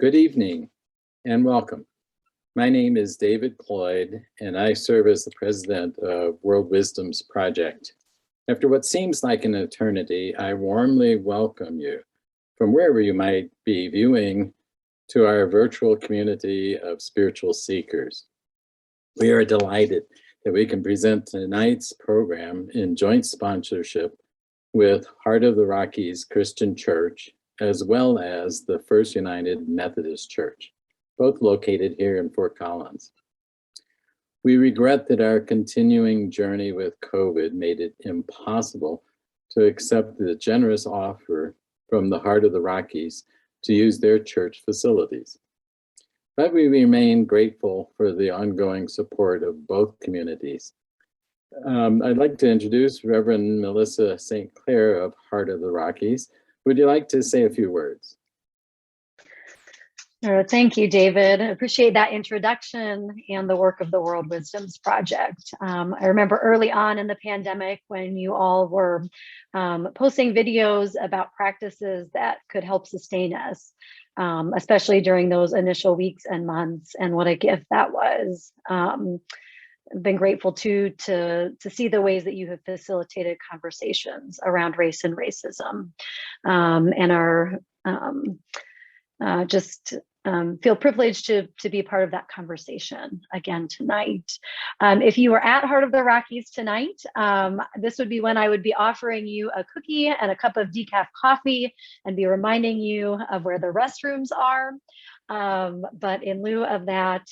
Good evening and welcome. My name is David Cloyd and I serve as the president of World Wisdom's Project. After what seems like an eternity, I warmly welcome you from wherever you might be viewing to our virtual community of spiritual seekers. We are delighted that we can present tonight's program in joint sponsorship with Heart of the Rockies Christian Church, as well as the First United Methodist Church, both located here in Fort Collins. We regret that our continuing journey with COVID made it impossible to accept the generous offer from the Heart of the Rockies to use their church facilities. But we remain grateful for the ongoing support of both communities. I'd like to introduce Reverend Melissa St. Clair of Heart of the Rockies. Would you like to say a few words? Thank you, David. I appreciate that introduction and the work of the World Wisdom's Project. I remember early on in the pandemic when you all were posting videos about practices that could help sustain us, especially during those initial weeks and months, and what a gift that was. I've been grateful too to see the ways that you have facilitated conversations around race and racism, and are feel privileged to be part of that conversation again tonight. If you were at Heart of the Rockies tonight, this would be when I would be offering you a cookie and a cup of decaf coffee and be reminding you of where the restrooms are. But in lieu of that,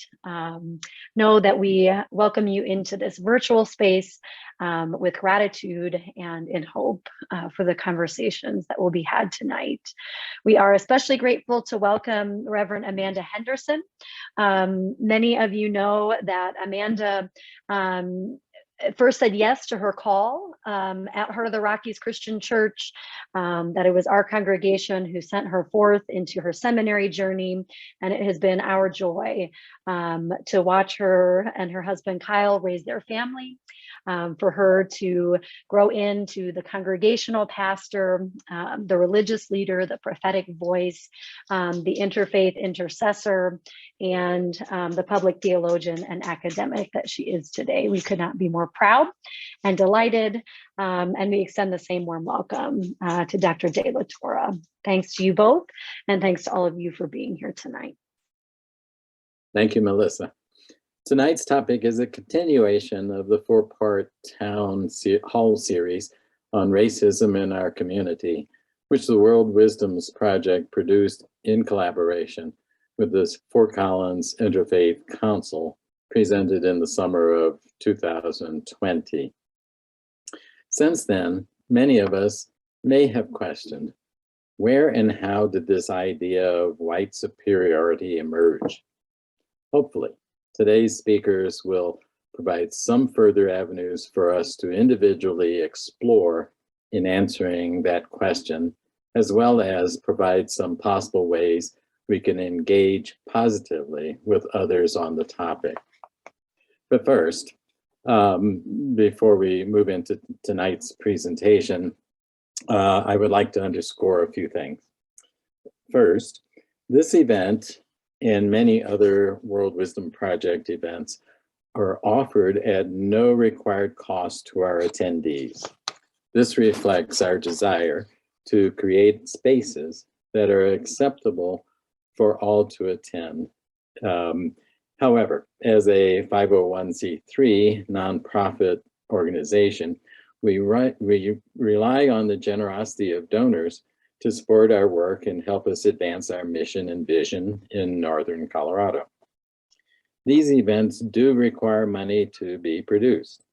know that we welcome you into this virtual space with gratitude and in hope for the conversations that will be had tonight. We are especially grateful to welcome Reverend Amanda Henderson. Many of you know that Amanda first said yes to her call at Heart of the Rockies Christian Church, that it was our congregation who sent her forth into her seminary journey. And it has been our joy to watch her and her husband Kyle raise their family, for her to grow into the congregational pastor, the religious leader, the prophetic voice, the interfaith intercessor, and the public theologian and academic that she is today. We could not be more proud and delighted, and we extend the same warm welcome to Dr. De La Torre. Thanks to you both, and thanks to all of you for being here tonight. Thank you, Melissa. Tonight's topic is a continuation of the four-part town hall series on racism in our community, which the World Wisdom's Project produced in collaboration with the Fort Collins Interfaith Council, presented in the summer of 2020. Since then, many of us may have questioned, where and how did this idea of white superiority emerge? Hopefully, today's speakers will provide some further avenues for us to individually explore in answering that question, as well as provide some possible ways we can engage positively with others on the topic. But first, before we move into tonight's presentation, I would like to underscore a few things. First, this event and many other World Wisdom Project events are offered at no required cost to our attendees. This reflects our desire to create spaces that are acceptable for all to attend. However, as a 501c3 nonprofit organization, we rely on the generosity of donors to support our work and help us advance our mission and vision in Northern Colorado. These events do require money to be produced.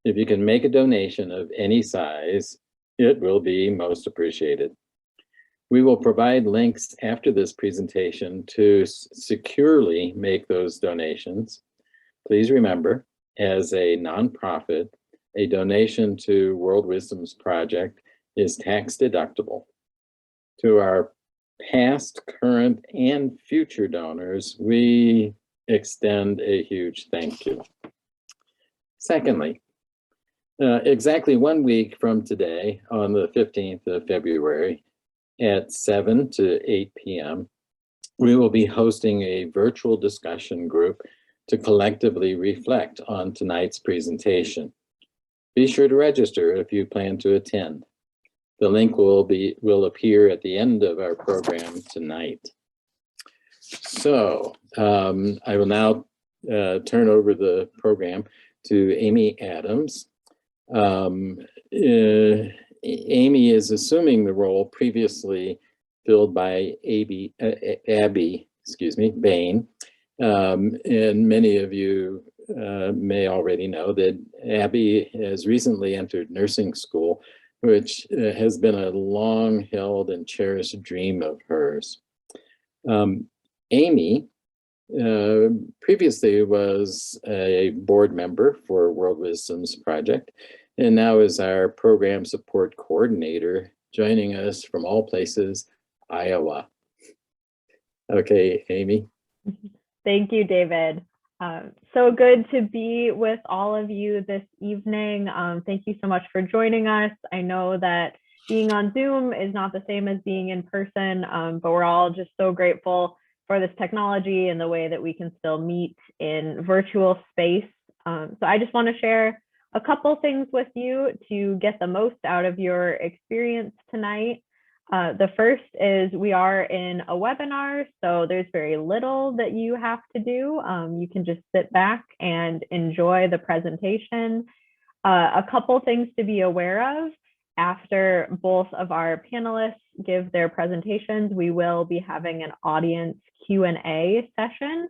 If you can make a donation of any size, it will be most appreciated. We will provide links after this presentation to securely make those donations. Please remember, as a nonprofit, a donation to World Wisdom's Project is tax deductible. To our past, current, and future donors, we extend a huge thank you. Secondly, exactly 1 week from today, on the 15th of February, at 7 to 8 p.m., We will be hosting a virtual discussion group to collectively reflect on tonight's presentation. Be sure to register if you plan to attend. The link will appear at the end of our program tonight. So I will now turn over the program to Amy Adams. Amy is assuming the role previously filled by Abby Bain. And many of you may already know that Abby has recently entered nursing school, which has been a long-held and cherished dream of hers. Amy previously was a board member for World Wisdom's Project, and now is our program support coordinator, joining us from all places, Iowa. Okay, Amy. Thank you, David. So good to be with all of you this evening. Thank you so much for joining us. I know that being on Zoom is not the same as being in person, but we're all just so grateful for this technology and the way that we can still meet in virtual space. So I just want to share a couple things with you to get the most out of your experience tonight. The first is we are in a webinar, so there's very little that you have to do. You can just sit back and enjoy the presentation. A couple things to be aware of. After both of our panelists give their presentations, we will be having an audience Q&A session.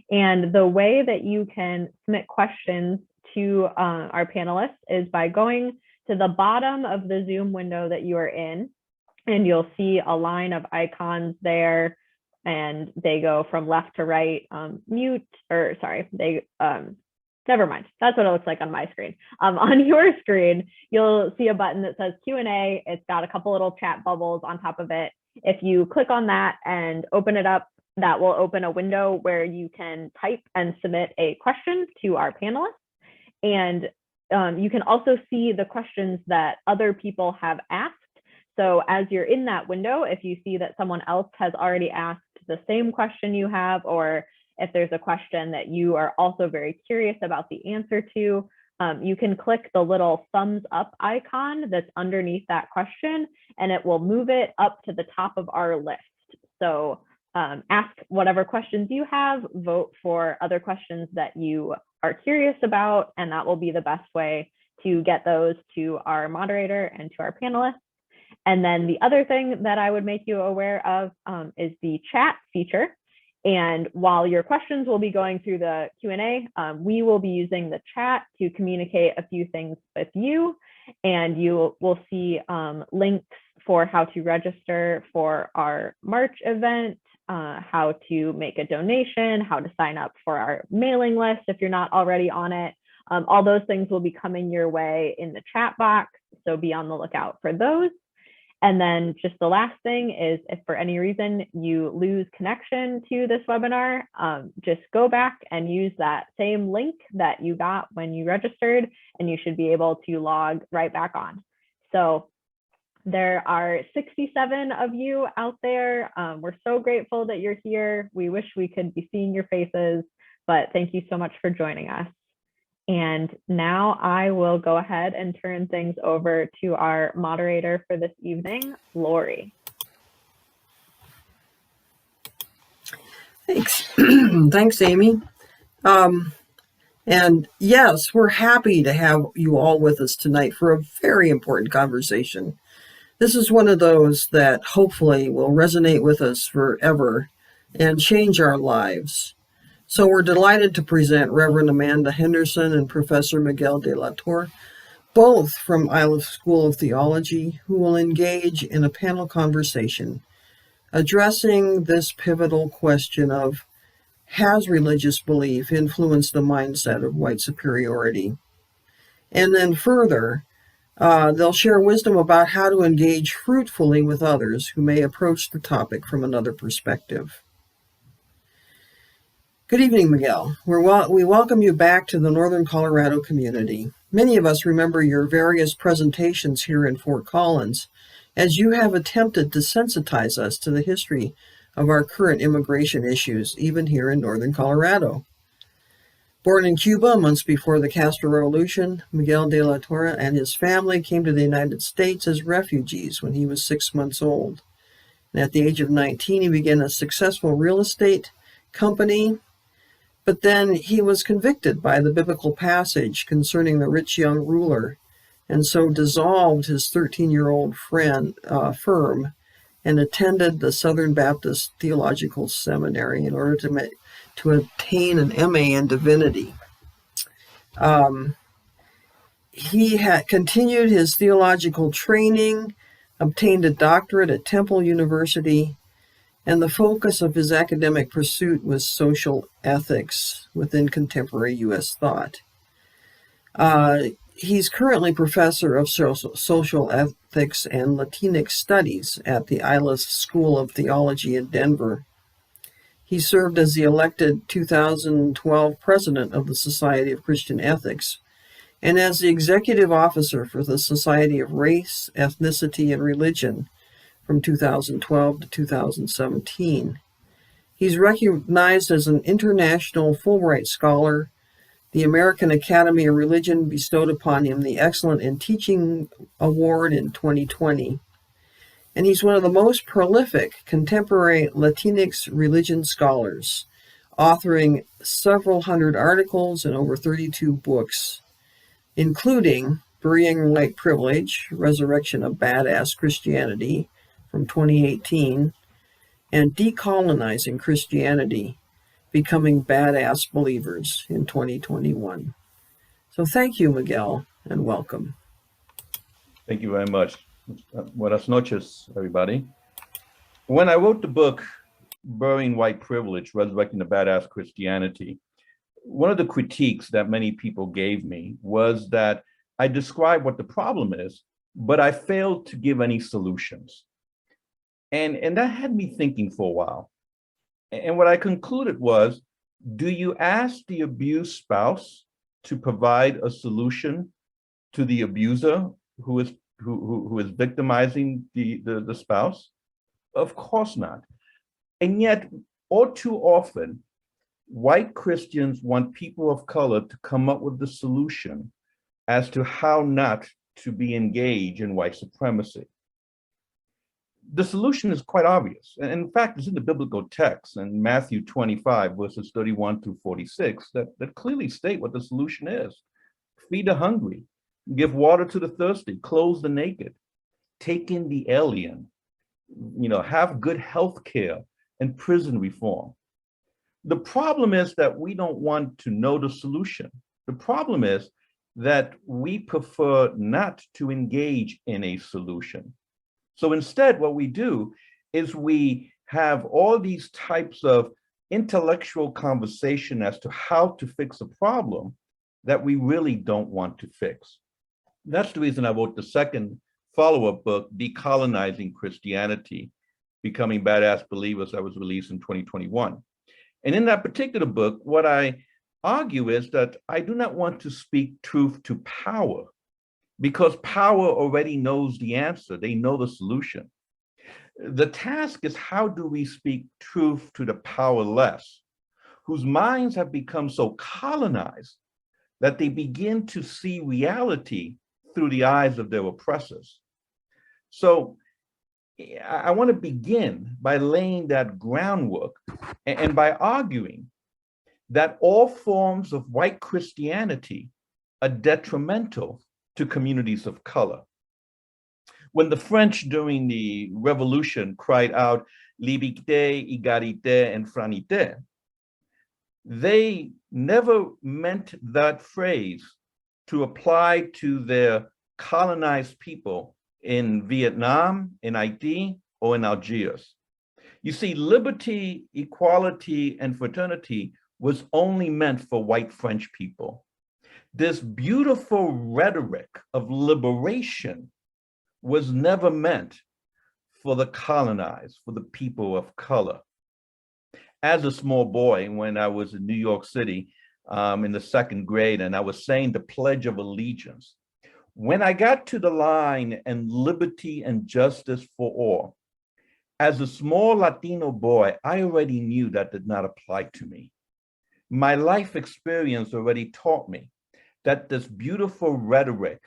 And the way that you can submit questions to our panelists is by going to the bottom of the Zoom window that you are in, and you'll see a line of icons there, and they go from left to right. Never mind. That's what it looks like on my screen. On your screen, you'll see a button that says Q&A. It's got a couple little chat bubbles on top of it. If you click on that and open it up, that will open a window where you can type and submit a question to our panelists. And you can also see the questions that other people have asked. So as you're in that window, if you see that someone else has already asked the same question you have, or if there's a question that you are also very curious about the answer to, you can click the little thumbs up icon that's underneath that question, and it will move it up to the top of our list. So ask whatever questions you have, vote for other questions that you are curious about, and that will be the best way to get those to our moderator and to our panelists. And then the other thing that I would make you aware of is the chat feature. And while your questions will be going through the Q&A, we will be using the chat to communicate a few things with you. And you will see links for how to register for our March event, how to make a donation, how to sign up for our mailing list if you're not already on it. All those things will be coming your way in the chat box, so be on the lookout for those. And then just the last thing is, if for any reason you lose connection to this webinar, just go back and use that same link that you got when you registered, and you should be able to log right back on. So there are 67 of you out there. We're so grateful that you're here. We wish we could be seeing your faces, but thank you so much for joining us. And now I will go ahead and turn things over to our moderator for this evening, Lori. Thanks. Thanks, Amy. And yes, we're happy to have you all with us tonight for a very important conversation. This is one of those that hopefully will resonate with us forever and change our lives. So we're delighted to present Reverend Amanda Henderson and Professor Miguel de la Torre, both from Iowa School of Theology, who will engage in a panel conversation addressing this pivotal question of, has religious belief influenced the mindset of white superiority? And then further, they'll share wisdom about how to engage fruitfully with others who may approach the topic from another perspective. Good evening, Miguel. We welcome you back to the Northern Colorado community. Many of us remember your various presentations here in Fort Collins, as you have attempted to sensitize us to the history of our current immigration issues, even here in northern Colorado. Born in Cuba months before the Castro Revolution, Miguel de la Torre and his family came to the United States as refugees when he was 6 months old. And at the age of 19, he began a successful real estate company, but then he was convicted by the biblical passage concerning the rich young ruler, and so dissolved his 13-year-old firm and attended the Southern Baptist Theological Seminary in order to obtain an MA in divinity. He had continued his theological training, obtained a doctorate at Temple University, and the focus of his academic pursuit was social ethics within contemporary U.S. thought. He's currently professor of social ethics and Latinx studies at the Islas School of Theology in Denver. He served as the elected 2012 president of the Society of Christian Ethics and as the executive officer for the Society of Race, Ethnicity, and Religion from 2012 to 2017. He's recognized as an international Fulbright scholar. The American Academy of Religion bestowed upon him the Excellent in Teaching Award in 2020. And he's one of the most prolific contemporary Latinx religion scholars, authoring several hundred articles and over 32 books, including Burying White Privilege, Resurrection of Badass Christianity from 2018, and Decolonizing Christianity, Becoming Badass Believers in 2021. So thank you, Miguel, and welcome. Thank you very much. Buenas noches, everybody. When I wrote the book, Burying White Privilege, Resurrecting the Badass Christianity, one of the critiques that many people gave me was that I described what the problem is, but I failed to give any solutions. And that had me thinking for a while. And what I concluded was, do you ask the abused spouse to provide a solution to the abuser who is victimizing the spouse? Of course not. And yet, all too often, white Christians want people of color to come up with the solution as to how not to be engaged in white supremacy. The solution is quite obvious. And in fact, it's in the biblical text in Matthew 25, verses 31 through 46, that clearly state what the solution is. Feed the hungry, give water to the thirsty, clothe the naked, take in the alien, have good health care and prison reform. The problem is that we don't want to know the solution. The problem is that we prefer not to engage in a solution. So instead, what we do is we have all these types of intellectual conversation as to how to fix a problem that we really don't want to fix. That's the reason I wrote the second follow-up book, Decolonizing Christianity, Becoming Badass Believers, that was released in 2021. And in that particular book, what I argue is that I do not want to speak truth to power, because power already knows the answer. They know the solution. The task is, how do we speak truth to the powerless, whose minds have become so colonized that they begin to see reality through the eyes of their oppressors? So I want to begin by laying that groundwork and by arguing that all forms of white Christianity are detrimental to communities of color. When the French during the Revolution cried out liberté, égalité, and fraternité, they never meant that phrase to apply to their colonized people in Vietnam, in Haiti, or in Algiers. You see, liberty, equality, and fraternity was only meant for white French people. This beautiful rhetoric of liberation was never meant for the colonized, for the people of color. As a small boy, when I was in New York City in the second grade, and I was saying the Pledge of Allegiance, when I got to the line, and liberty and justice for all, As a small Latino boy, I already knew that did not apply to me. My life experience already taught me that this beautiful rhetoric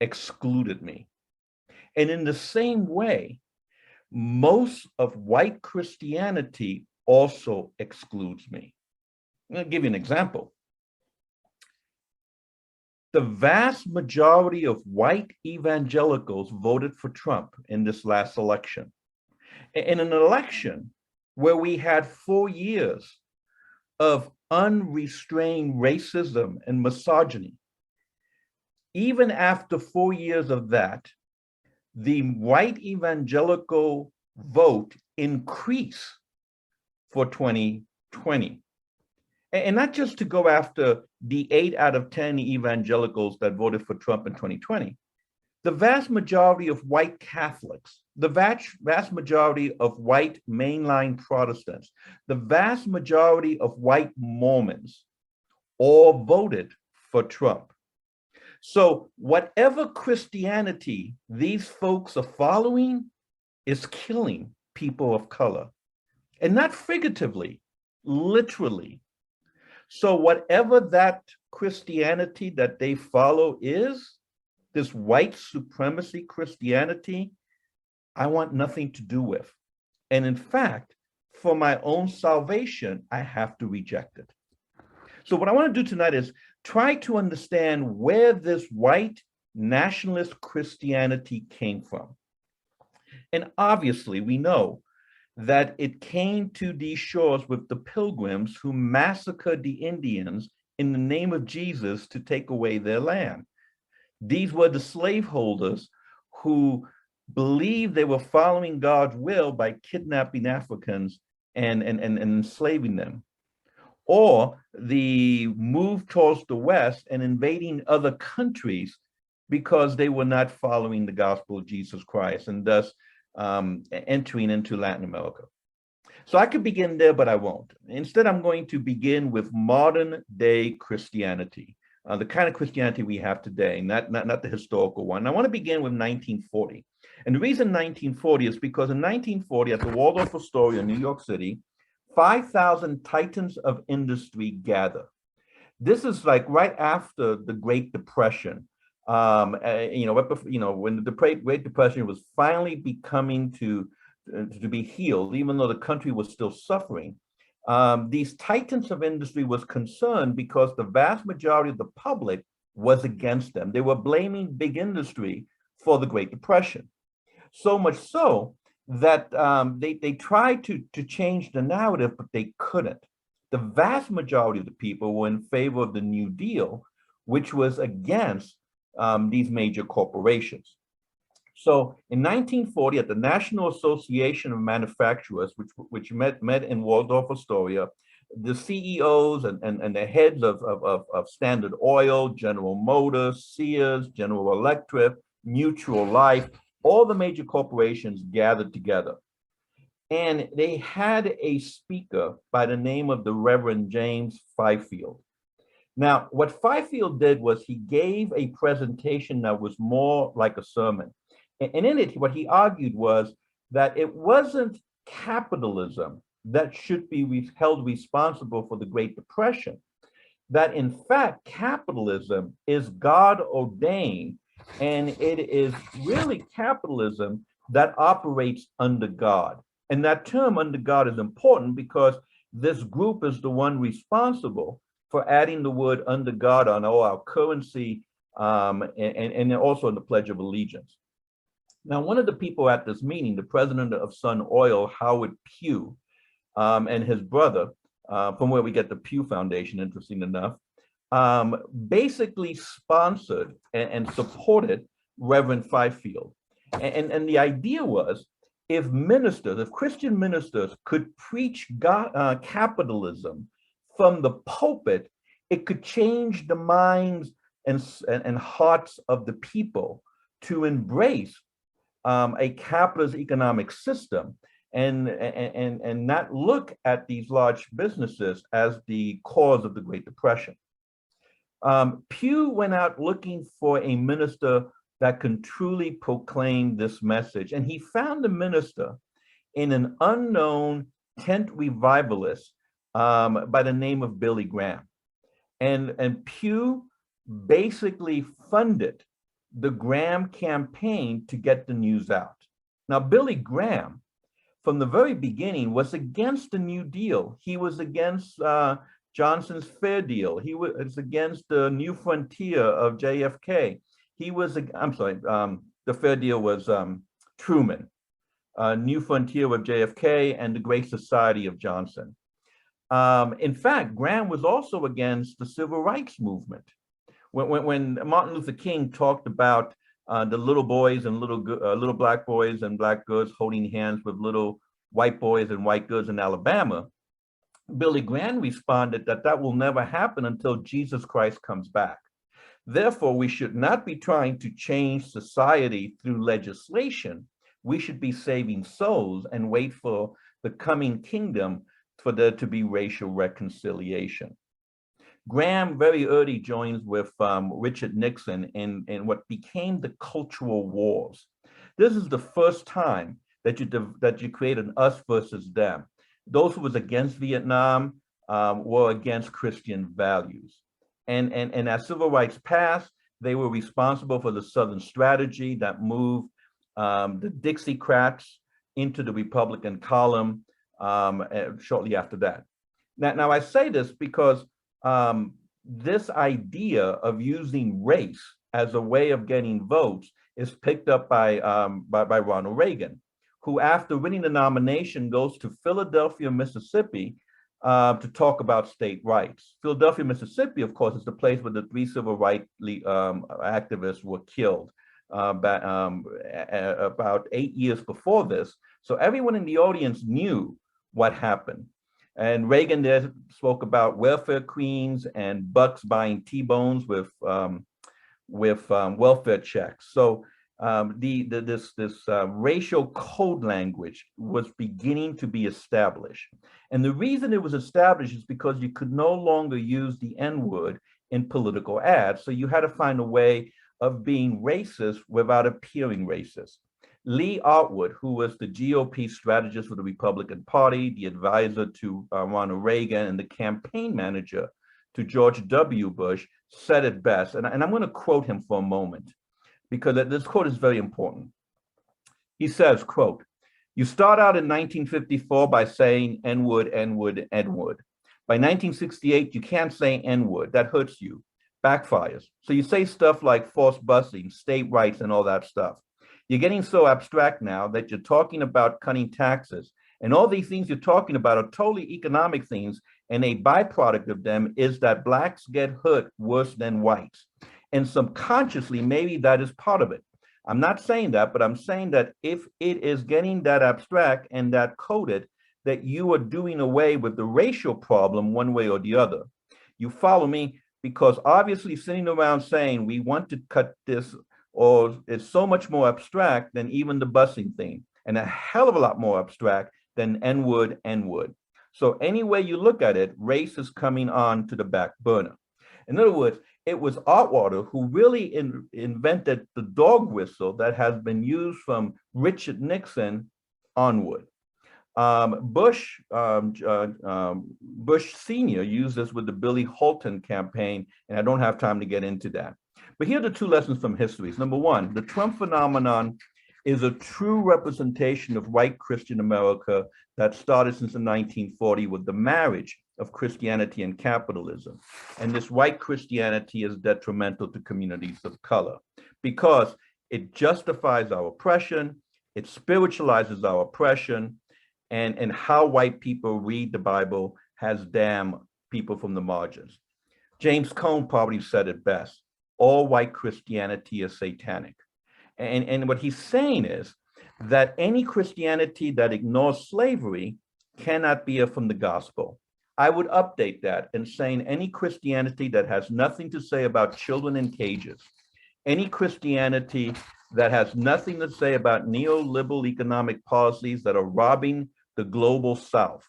excluded me. And in the same way, most of white Christianity also excludes me. I'll give you an example. The vast majority of white evangelicals voted for Trump in this last election. In an election where we had 4 years of unrestrained racism and misogyny. Even after 4 years of that, the white evangelical vote increased for 2020. And not just to go after the 8 out of 10 evangelicals that voted for Trump in 2020, the vast majority of white Catholics, the vast majority of white mainline Protestants, the vast majority of white Mormons all voted for Trump. So whatever Christianity these folks are following is killing people of color, and not figuratively, literally. So whatever that Christianity that they follow is, this white supremacy Christianity, I want nothing to do with. And in fact, for my own salvation, I have to reject it. So what I want to do tonight is try to understand where this white nationalist Christianity came from. And obviously, we know that it came to these shores with the pilgrims who massacred the Indians in the name of Jesus to take away their land. These were the slaveholders who believed they were following God's will by kidnapping Africans and enslaving them. Or the move towards the West and invading other countries because they were not following the gospel of Jesus Christ and thus entering into Latin America. So I could begin there, but I won't. Instead, I'm going to begin with modern day Christianity. The kind of Christianity we have today, not the historical one. I want to begin with 1940. And the reason 1940 is because in 1940, at the Waldorf Astoria in New York City, 5,000 titans of industry gather. This is like right after the Great Depression. When the Great Depression was finally becoming to be healed, even though the country was still suffering. These titans of industry was concerned because the vast majority of the public was against them. They were blaming big industry for the Great Depression. So much so that they tried to change the narrative, but they couldn't. The vast majority of the people were in favor of the New Deal, which was against these major corporations. So in 1940, at the National Association of Manufacturers, which met in Waldorf Astoria, the CEOs and the heads of Standard Oil, General Motors, Sears, General Electric, Mutual Life, all the major corporations gathered together. And they had a speaker by the name of the Reverend James Fifield. Now, what Fifield did was he gave a presentation that was more like a sermon. And in it, what he argued was that it wasn't capitalism that should be held responsible for the Great Depression, that in fact, capitalism is God ordained, and it is really capitalism that operates under God. And that term under God is important because this group is the one responsible for adding the word under God on all our currency and also in the Pledge of Allegiance. Now, one of the people at this meeting, the president of Sun Oil, Howard Pugh, and his brother, from where we get the Pew Foundation, interesting enough, basically sponsored and supported Reverend Fifield. And the idea was, if Christian ministers could preach capitalism from the pulpit, it could change the minds and hearts of the people to embrace a capitalist economic system and not look at these large businesses as the cause of the Great Depression. Pew went out looking for a minister that can truly proclaim this message, and he found a minister in an unknown tent revivalist by the name of Billy Graham. And Pew basically funded the Graham campaign to get the news out. Now, Billy Graham, from the very beginning, was against the New Deal. He was against Johnson's Fair Deal. He was against the New Frontier of JFK. He was, I'm sorry, the Fair Deal was Truman, New Frontier with JFK, and the Great Society of Johnson. In fact, Graham was also against the Civil Rights Movement. When Martin Luther King talked about the little boys and little black boys and black girls holding hands with little white boys and white girls in Alabama, Billy Graham responded that that will never happen until Jesus Christ comes back. Therefore, we should not be trying to change society through legislation. We should be saving souls and wait for the coming kingdom for there to be racial reconciliation. Graham very early joins with Richard Nixon in what became the cultural wars. This is the first time that you create an us versus them. Those who was against Vietnam were against Christian values. And as civil rights passed, they were responsible for the Southern strategy that moved the Dixiecrats into the Republican column shortly after that. Now I say this because this idea of using race as a way of getting votes is picked up by Ronald Reagan, who after winning the nomination goes to Philadelphia, Mississippi to talk about state rights. Philadelphia, Mississippi, of course, is the place where the 3 civil rights activists were killed about 8 years before this. So everyone in the audience knew what happened. And Reagan there spoke about welfare queens and bucks buying T-bones with welfare checks. So this racial code language was beginning to be established. And the reason it was established is because you could no longer use the N-word in political ads. So you had to find a way of being racist without appearing racist. Lee Atwood, who was the GOP strategist for the Republican Party, the advisor to Ronald Reagan, and the campaign manager to George W. Bush, said it best. And I'm going to quote him for a moment, because this quote is very important. He says, quote, "You start out in 1954 by saying N-word, N-word, N-word. By 1968, you can't say N-word. That hurts you, backfires. So you say stuff like forced busing, state rights, and all that stuff. You're getting so abstract now that you're talking about cutting taxes. And all these things you're talking about are totally economic things. And a byproduct of them is that blacks get hurt worse than whites. And subconsciously, maybe that is part of it. I'm not saying that, but I'm saying that if it is getting that abstract and that coded, that you are doing away with the racial problem one way or the other. You follow me? Because obviously sitting around saying we want to cut this, or it's so much more abstract than even the busing thing, and a hell of a lot more abstract than N-word, N-word. So any way you look at it, race is coming on to the back burner. In other words, it was Atwater who really invented the dog whistle that has been used from Richard Nixon onward. Bush Sr. used this with the Billy Holton campaign, and I don't have time to get into that. But here are the 2 lessons from history. Number 1, the Trump phenomenon is a true representation of white Christian America that started since the 1940s with the marriage of Christianity and capitalism. And this white Christianity is detrimental to communities of color because it justifies our oppression, it spiritualizes our oppression, and how white people read the Bible has damned people from the margins. James Cone probably said it best: all white Christianity is satanic. And what he's saying is that any Christianity that ignores slavery cannot be from the gospel. I would update that and saying any Christianity that has nothing to say about children in cages, any Christianity that has nothing to say about neoliberal economic policies that are robbing the global South,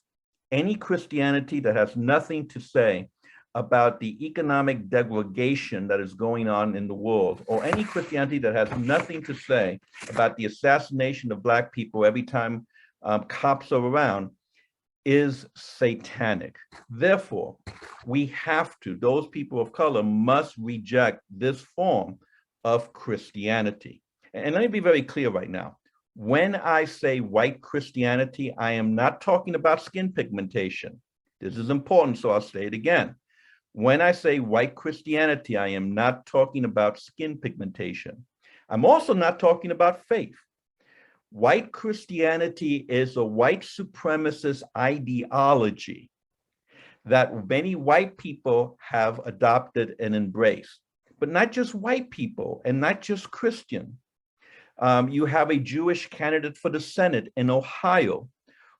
any Christianity that has nothing to say about the economic degradation that is going on in the world, or any Christianity that has nothing to say about the assassination of Black people every time cops are around, is satanic. Therefore, we have to, those people of color must reject this form of Christianity. And let me be very clear right now. When I say white Christianity, I am not talking about skin pigmentation. This is important, so I'll say it again. When I say white Christianity, I am not talking about skin pigmentation. I'm also not talking about faith. White Christianity is a white supremacist ideology that many white people have adopted and embraced, but not just white people and not just Christian. You have a Jewish candidate for the Senate in Ohio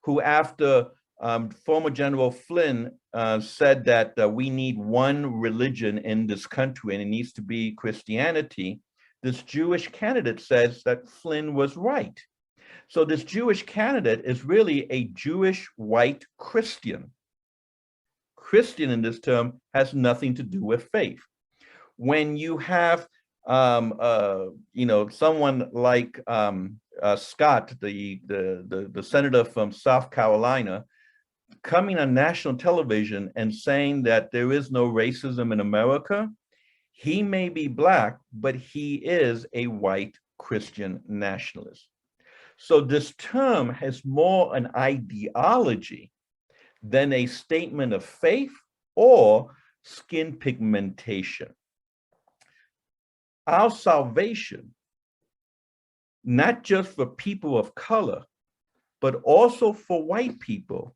who, after former General Flynn said that we need one religion in this country and it needs to be Christianity, this Jewish candidate says that Flynn was right. So this Jewish candidate is really a Jewish white Christian. Christian in this term has nothing to do with faith. When you have someone like Scott, the senator from South Carolina, coming on national television and saying that there is no racism in America, he may be Black, but he is a white Christian nationalist. So this term has more an ideology than a statement of faith or skin pigmentation. Our salvation, not just for people of color, but also for white people,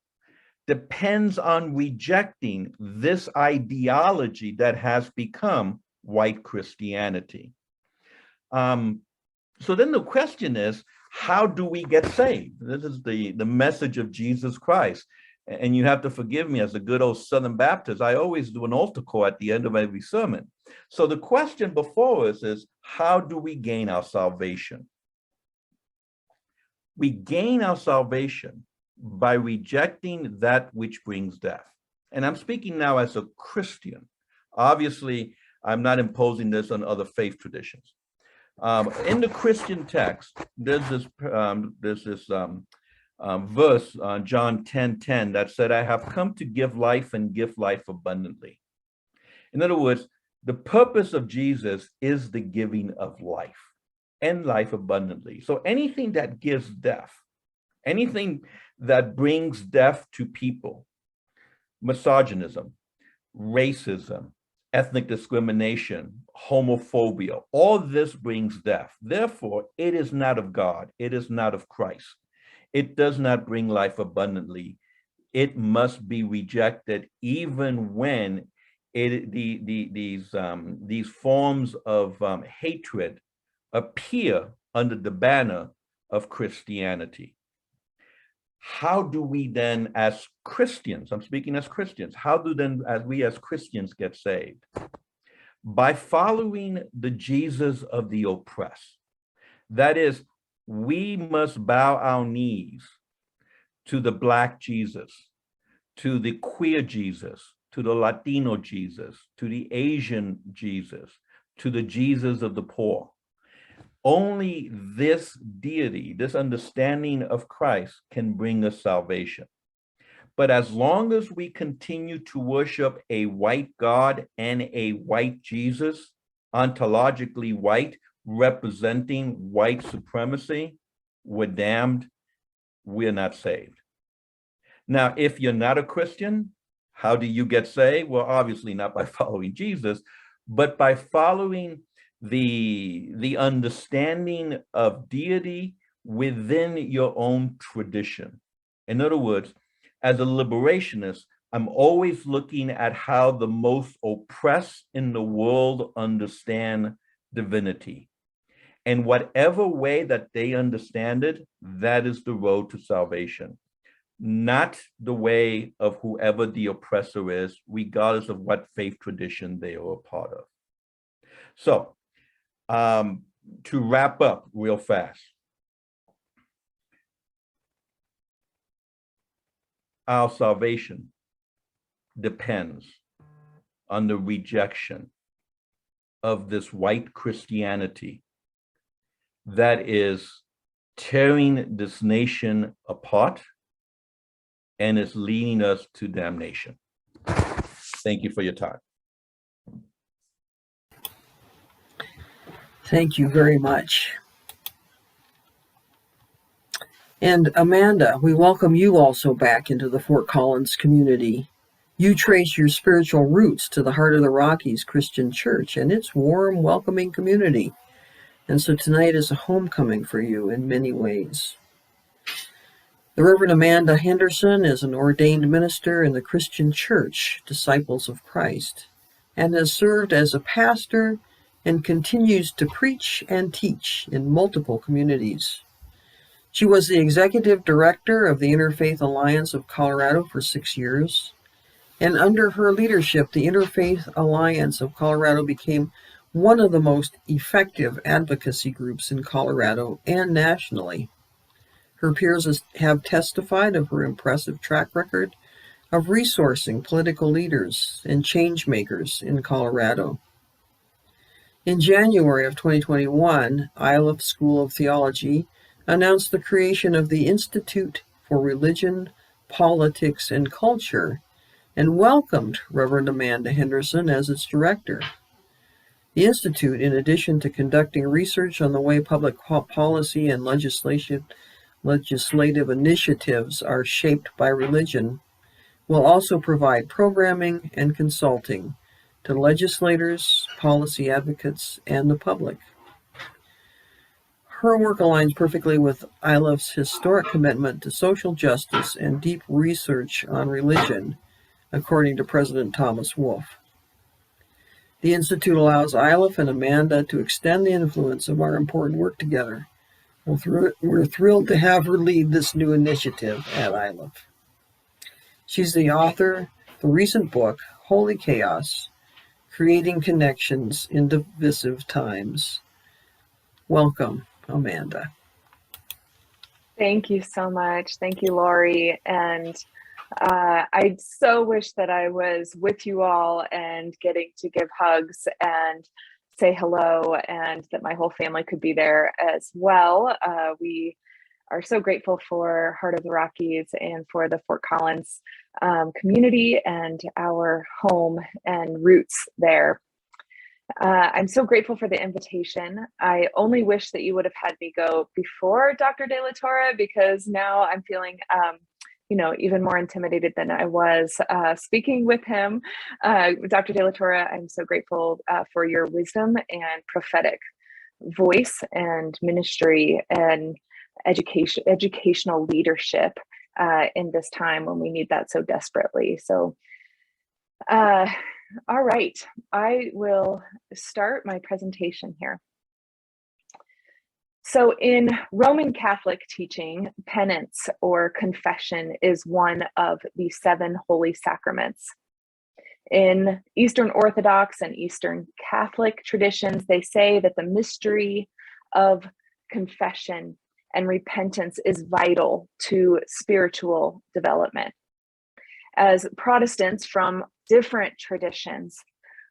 depends on rejecting this ideology that has become white Christianity. So then the question is, how do we get saved? This is the message of Jesus Christ. And you have to forgive me, as a good old Southern Baptist, I always do an altar call at the end of every sermon. So the question before us is, how do we gain our salvation? We gain our salvation by rejecting that which brings death. And I'm speaking now as a Christian. Obviously, I'm not imposing this on other faith traditions. In the Christian text, there's this verse, John 10:10, that said, I have come to give life and give life abundantly. In other words, the purpose of Jesus is the giving of life and life abundantly. So anything that gives death, anything that brings death to people, misogynism, racism, ethnic discrimination, homophobia, all this brings death. Therefore, it is not of God. It is not of Christ. It does not bring life abundantly. It must be rejected, even when these forms of hatred appear under the banner of Christianity. How do we then, as Christians, I'm speaking as Christians, how do then we as Christians get saved? By following the Jesus of the oppressed. That is, we must bow our knees to the Black Jesus, to the queer Jesus, to the Latino Jesus, to the Asian Jesus, to the Jesus of the poor. Only this deity, this understanding of Christ, can bring us salvation. But as long as we continue to worship a white God and a white Jesus, ontologically white, representing white supremacy, we're damned, we're not saved. Now, if you're not a Christian, how do you get saved? Well, obviously not by following Jesus, but by following the understanding of deity within your own tradition. In other words, as a liberationist, I'm always looking at how the most oppressed in the world understand divinity. And whatever way that they understand it, that is the road to salvation. Not the way of whoever the oppressor is, regardless of what faith tradition they are a part of. So, to wrap up real fast, our salvation depends on the rejection of this white Christianity that is tearing this nation apart and is leading us to damnation. Thank you for your time. Thank you very much. And Amanda, we welcome you also back into the Fort Collins community. You trace your spiritual roots to the Heart of the Rockies Christian Church and its warm, welcoming community. And so tonight is a homecoming for you in many ways. The Reverend Amanda Henderson is an ordained minister in the Christian Church, Disciples of Christ, and has served as a pastor and continues to preach and teach in multiple communities. She was the executive director of the Interfaith Alliance of Colorado for 6 years, and under her leadership, the Interfaith Alliance of Colorado became one of the most effective advocacy groups in Colorado and nationally. Her peers have testified of her impressive track record of resourcing political leaders and change makers in Colorado. In January of 2021, Iliff School of Theology announced the creation of the Institute for Religion, Politics, and Culture and welcomed Reverend Amanda Henderson as its director. The Institute, in addition to conducting research on the way public policy and legislative initiatives are shaped by religion, will also provide programming and consulting to legislators, policy advocates, and the public. Her work aligns perfectly with Iliff's historic commitment to social justice and deep research on religion, according to President Thomas Wolfe. The Institute allows Iliff and Amanda to extend the influence of our important work together. We're thrilled to have her lead this new initiative at Iliff. She's the author of the recent book, Holy Chaos, Creating Connections in Divisive Times. Welcome, Amanda. Thank you so much. Thank you, Lori. And I so wish that I was with you all and getting to give hugs and say hello, and that my whole family could be there as well. We are so grateful for Heart of the Rockies and for the Fort Collins community and our home and roots there. I'm so grateful for the invitation. I only wish that you would have had me go before Dr. De La Torre, because now I'm feeling even more intimidated than I was speaking with him. Dr. De La Torre, I'm so grateful for your wisdom and prophetic voice and ministry and educational leadership in this time when we need that so desperately. So, all right, I will start my presentation here. So in Roman Catholic teaching, penance or confession is one of the 7 holy sacraments. In Eastern Orthodox and Eastern Catholic traditions, they say that the mystery of confession and repentance is vital to spiritual development. As Protestants from different traditions,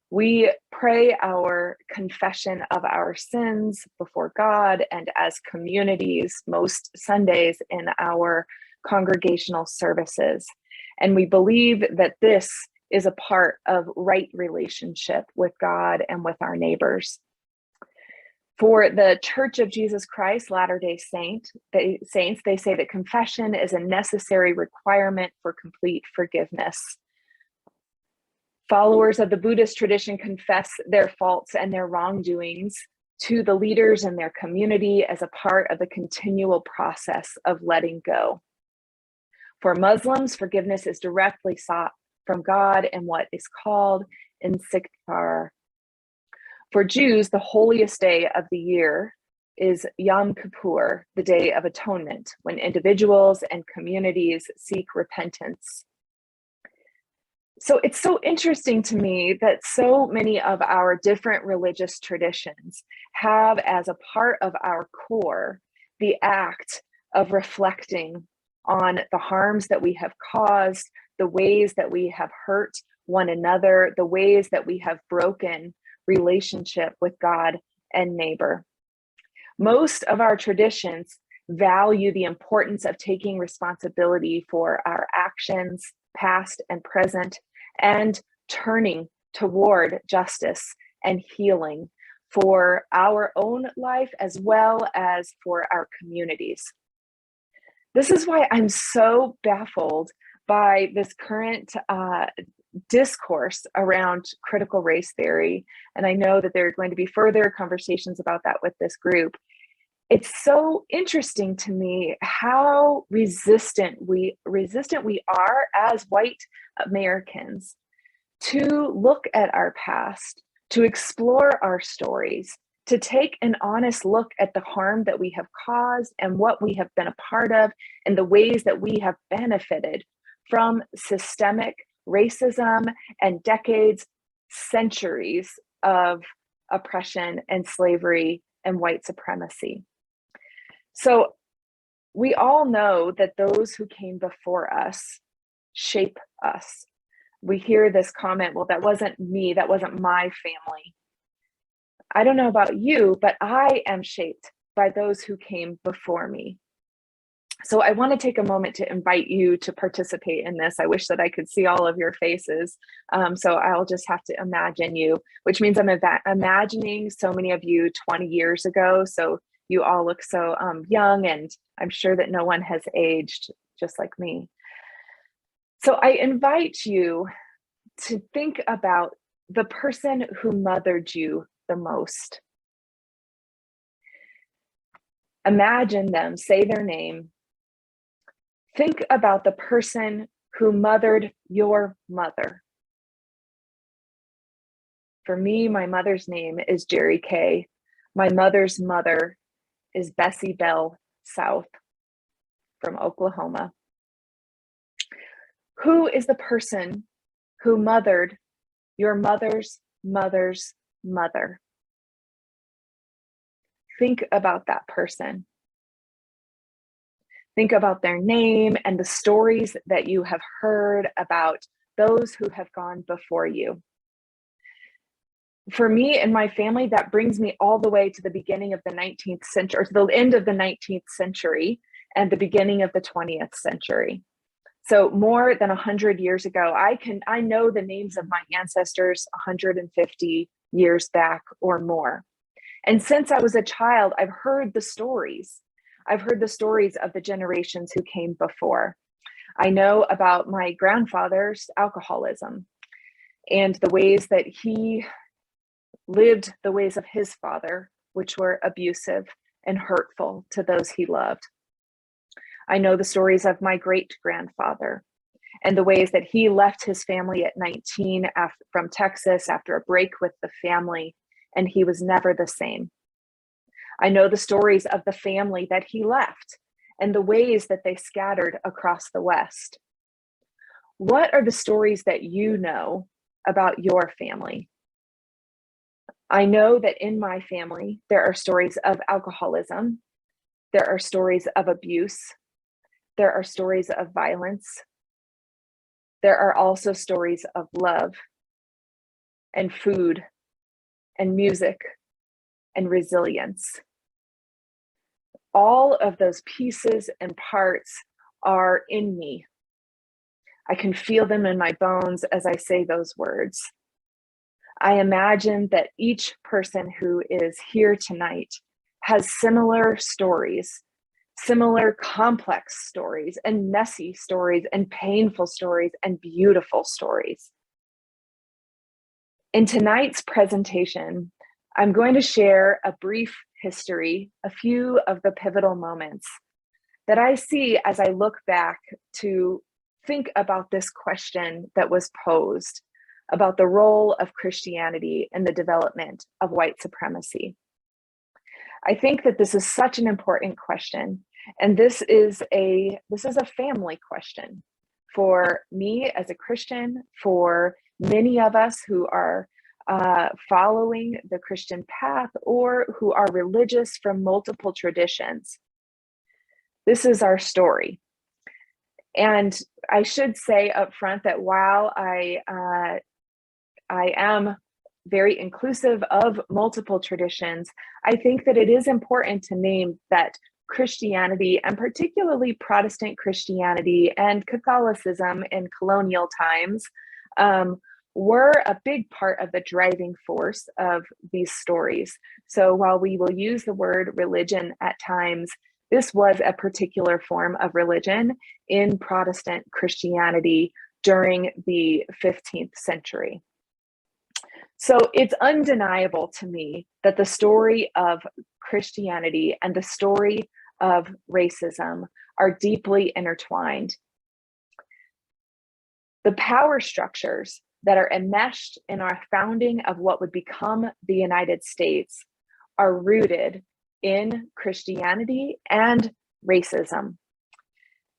we pray our confession of our sins before God and as communities most Sundays in our congregational services. And we believe that this is a part of right relationship with God and with our neighbors. For the Church of Jesus Christ, Latter-day Saints, they say that confession is a necessary requirement for complete forgiveness. Followers of the Buddhist tradition confess their faults and their wrongdoings to the leaders in their community as a part of the continual process of letting go. For Muslims, forgiveness is directly sought from God in what is called istighfar. For Jews, the holiest day of the year is Yom Kippur, the Day of Atonement, when individuals and communities seek repentance. So it's so interesting to me that so many of our different religious traditions have as a part of our core the act of reflecting on the harms that we have caused, the ways that we have hurt one another, the ways that we have broken relationship with God and neighbor. Most of our traditions value the importance of taking responsibility for our actions, past and present, and turning toward justice and healing for our own life as well as for our communities. This is why I'm so baffled by this current discourse around critical race theory. And I know that there are going to be further conversations about that with this group. It's so interesting to me how resistant we are as white Americans to look at our past, to explore our stories, to take an honest look at the harm that we have caused and what we have been a part of and the ways that we have benefited from systemic racism and decades, centuries of oppression and slavery and white supremacy. So we all know that those who came before us shape us. We hear this comment, well, that wasn't me, that wasn't my family. I don't know about you, but I am shaped by those who came before me. So I want to take a moment to invite you to participate in this. I wish that I could see all of your faces. So I'll just have to imagine you, which means I'm imagining so many of you 20 years ago. So you all look so young, and I'm sure that no one has aged just like me. So I invite you to think about the person who mothered you the most. Imagine them, say their name. Think about the person who mothered your mother. For me, my mother's name is Jerry Kay. My mother's mother is Bessie Bell South from Oklahoma. Who is the person who mothered your mother's mother's mother? Think about that person. Think about their name and the stories that you have heard about those who have gone before you. For me and my family, that brings me all the way to the beginning of the 19th century, or to the end of the 19th century and the beginning of the 20th century. So more than 100 years ago, I know the names of my ancestors 150 years back or more. And since I was a child, I've heard the stories. I've heard the stories of the generations who came before. I know about my grandfather's alcoholism and the ways that he lived the ways of his father, which were abusive and hurtful to those he loved. I know the stories of my great-grandfather and the ways that he left his family at 19 from Texas after a break with the family, and he was never the same. I know the stories of the family that he left and the ways that they scattered across the West. What are the stories that you know about your family? I know that in my family, there are stories of alcoholism. There are stories of abuse. There are stories of violence. There are also stories of love and food and music and resilience. All of those pieces and parts are in me. I can feel them in my bones as I say those words. I imagine that each person who is here tonight has similar stories, similar complex stories, and messy stories, and painful stories, and beautiful stories. In tonight's presentation, I'm going to share a brief history, a few of the pivotal moments that I see as I look back to think about this question that was posed about the role of Christianity in the development of white supremacy. I think that this is such an important question, and this is a family question for me as a Christian, for many of us who are following the Christian path or who are religious from multiple traditions. This is our story. And I should say up front that while I am very inclusive of multiple traditions, I think that it is important to name that Christianity, and particularly Protestant Christianity and Catholicism in colonial times, were a big part of the driving force of these stories. So while we will use the word religion at times, this was a particular form of religion in Protestant Christianity during the 15th century. So it's undeniable to me that the story of Christianity and the story of racism are deeply intertwined. The power structures that are enmeshed in our founding of what would become the United States are rooted in Christianity and racism.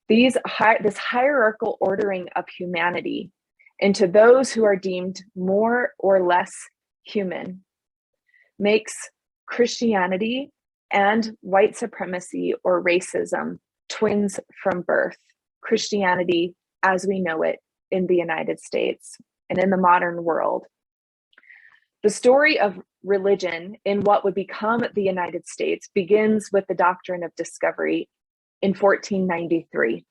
This hierarchical ordering of humanity into those who are deemed more or less human makes Christianity and white supremacy or racism twins from birth. Christianity as we know it in the United States and in the modern world. The story of religion in what would become the United States begins with the doctrine of discovery in 1493.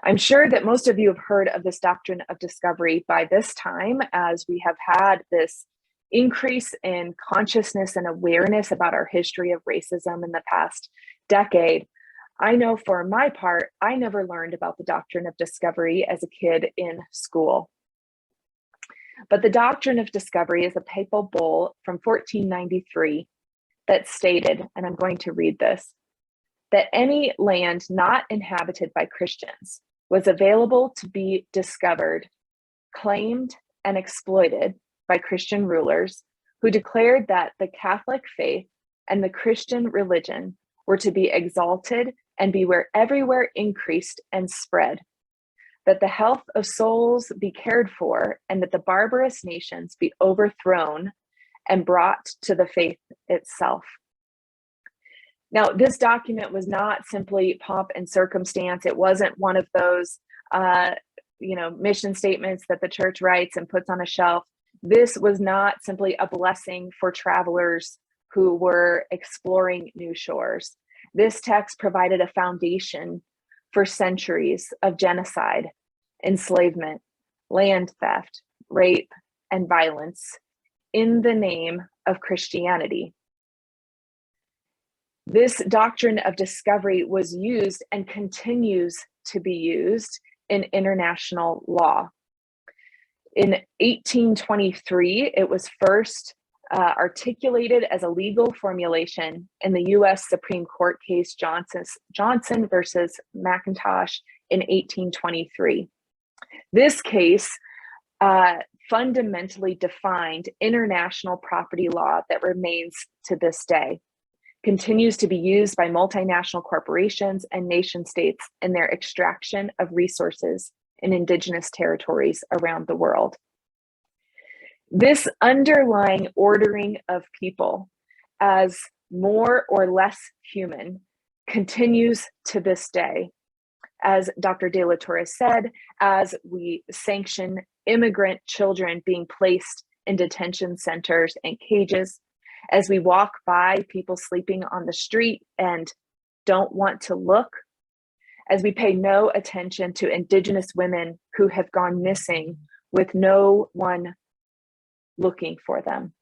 I'm sure that most of you have heard of this doctrine of discovery by this time, as we have had this increase in consciousness and awareness about our history of racism in the past decade. I know for my part, I never learned about the doctrine of discovery as a kid in school. But the doctrine of discovery is a papal bull from 1493 that stated, and I'm going to read this, that any land not inhabited by Christians was available to be discovered, claimed, and exploited by Christian rulers who declared that the Catholic faith and the Christian religion were to be exalted and be everywhere increased and spread, that the health of souls be cared for, and that the barbarous nations be overthrown and brought to the faith itself. Now, this document was not simply pomp and circumstance. It wasn't one of those, mission statements that the church writes and puts on a shelf. This was not simply a blessing for travelers who were exploring new shores. This text provided a foundation for centuries of genocide, enslavement, land theft, rape, and violence in the name of Christianity. This doctrine of discovery was used and continues to be used in international law. In 1823, it was first articulated as a legal formulation in the US Supreme Court case Johnson versus McIntosh in 1823. This case fundamentally defined international property law that remains to this day, continues to be used by multinational corporations and nation states in their extraction of resources in indigenous territories around the world. This underlying ordering of people as more or less human continues to this day. As Dr. De La Torre said, as we sanction immigrant children being placed in detention centers and cages, as we walk by people sleeping on the street and don't want to look, as we pay no attention to indigenous women who have gone missing with no one looking for them.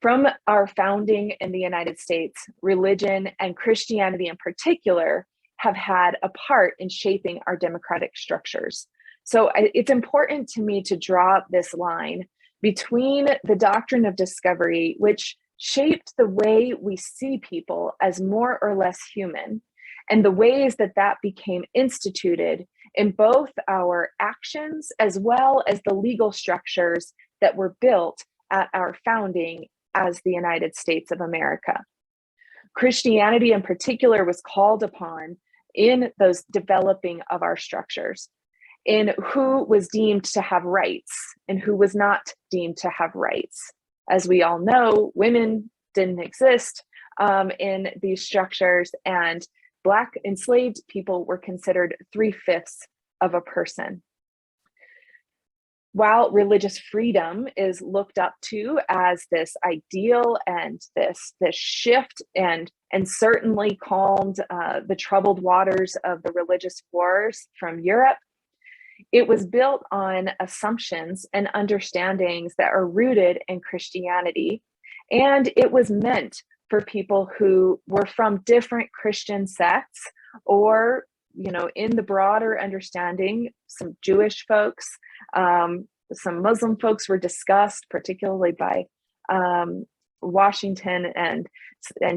From our founding in the United States, religion and Christianity in particular have had a part in shaping our democratic structures. So it's important to me to draw this line between the doctrine of discovery, which shaped the way we see people as more or less human, and the ways that that became instituted in both our actions as well as the legal structures that were built at our founding as the United States of America. Christianity in particular was called upon in those developing of our structures, in who was deemed to have rights and who was not deemed to have rights. As we all know, women didn't exist in these structures, and Black enslaved people were considered 3/5 of a person. while religious freedom is looked up to as this ideal and this shift, and certainly calmed the troubled waters of the religious wars from Europe, it was built on assumptions and understandings that are rooted in Christianity, and it was meant for people who were from different Christian sects, or, you know, in the broader understanding, some Jewish folks, some Muslim folks were discussed, particularly by Washington and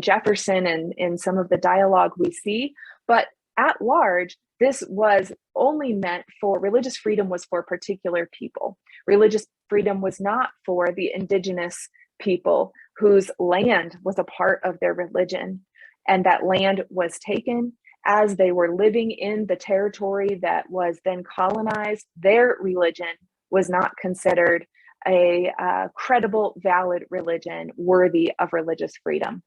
Jefferson, and in some of the dialogue we see. But at large, this was only meant for, religious freedom was for particular people. Religious freedom was not for the indigenous people whose land was a part of their religion, and that land was taken as they were living in the territory that was then colonized. Their religion was not considered a credible, valid religion worthy of religious freedom.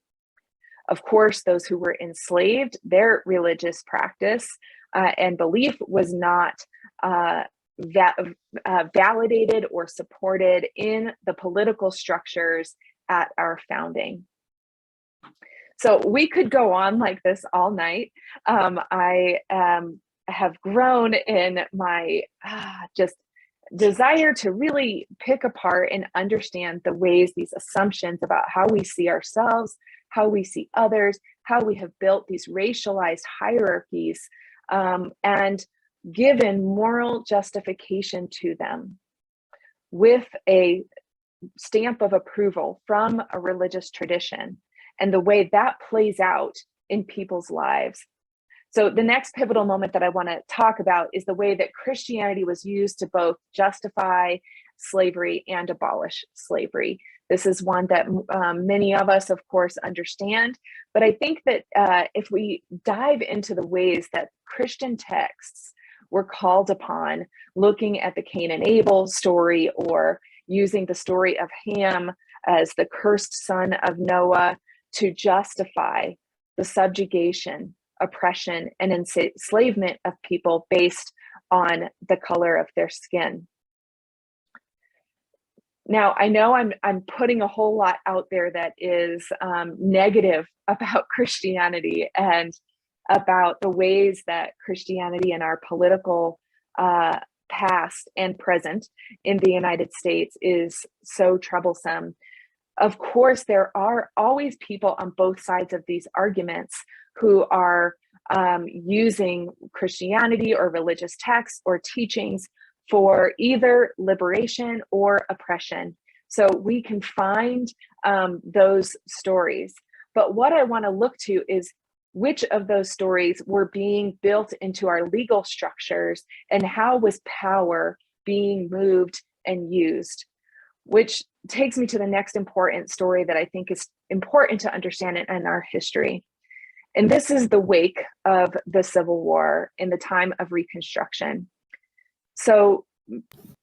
Of course, those who were enslaved, their religious practice and belief was not validated or supported in the political structures at our founding. So we could go on like this all night. I have grown in my just desire to really pick apart and understand the ways these assumptions about how we see ourselves, how we see others, how we have built these racialized hierarchies, and given moral justification to them with a stamp of approval from a religious tradition, and the way that plays out in people's lives. So the next pivotal moment that I want to talk about is the way that Christianity was used to both justify slavery and abolish slavery. This is one that many of us, of course, understand, but I think that if we dive into the ways that Christian texts were called upon, looking at the Cain and Abel story, or using the story of Ham as the cursed son of Noah to justify the subjugation, oppression, and enslavement of people based on the color of their skin. Now, I know I'm putting a whole lot out there that is negative about Christianity and about the ways that Christianity in our political past and present in the United States is so troublesome. Of course, there are always people on both sides of these arguments who are using Christianity or religious texts or teachings for either liberation or oppression. So we can find those stories. But what I want to look to is which of those stories were being built into our legal structures, and how was power being moved and used, which takes me to the next important story that I think is important to understand in our history. And this is the wake of the Civil War in the time of Reconstruction. So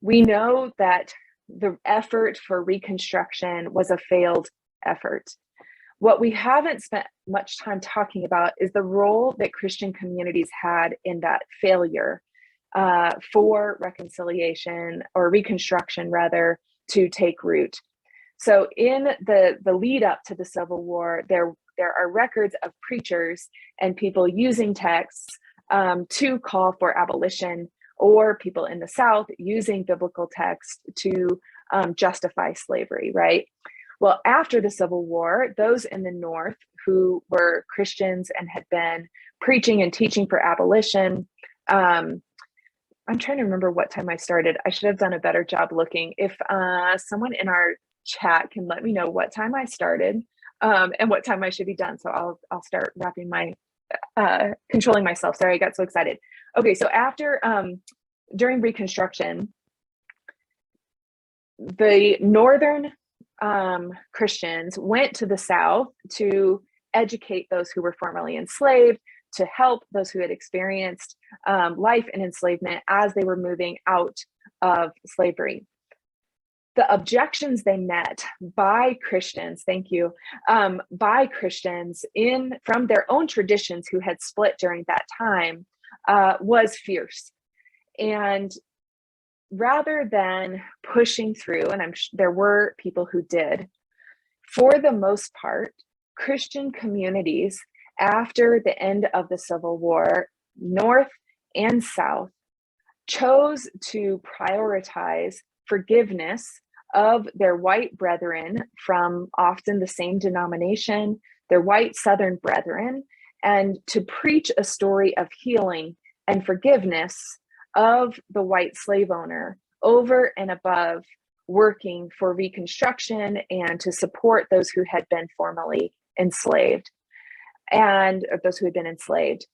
we know that the effort for Reconstruction was a failed effort. What we haven't spent much time talking about is the role that Christian communities had in that failure for reconciliation, or Reconstruction rather, to take root. So in the lead up to the Civil War, there are records of preachers and people using texts to call for abolition, or people in the South using biblical text to justify slavery, right? Well, after the Civil War, those in the North who were Christians and had been preaching and teaching for abolition, I'm trying to remember what time I started. I should have done a better job looking. If someone in our chat can let me know what time I started and what time I should be done. So I'll start wrapping my, controlling myself. Sorry, I got so excited. Okay, so after, during Reconstruction, the Northern Christians went to the South to educate those who were formerly enslaved, to help those who had experienced life in enslavement as they were moving out of slavery. The objections they met by Christians, thank you, by Christians from their own traditions who had split during that time was fierce. And rather than pushing through, and there were people who did, for the most part, Christian communities after the end of the Civil War, North and South, chose to prioritize forgiveness of their white brethren from often the same denomination, their white Southern brethren, and to preach a story of healing and forgiveness of the white slave owner over and above working for Reconstruction and to support those who had been formerly enslaved and those who had been enslaved.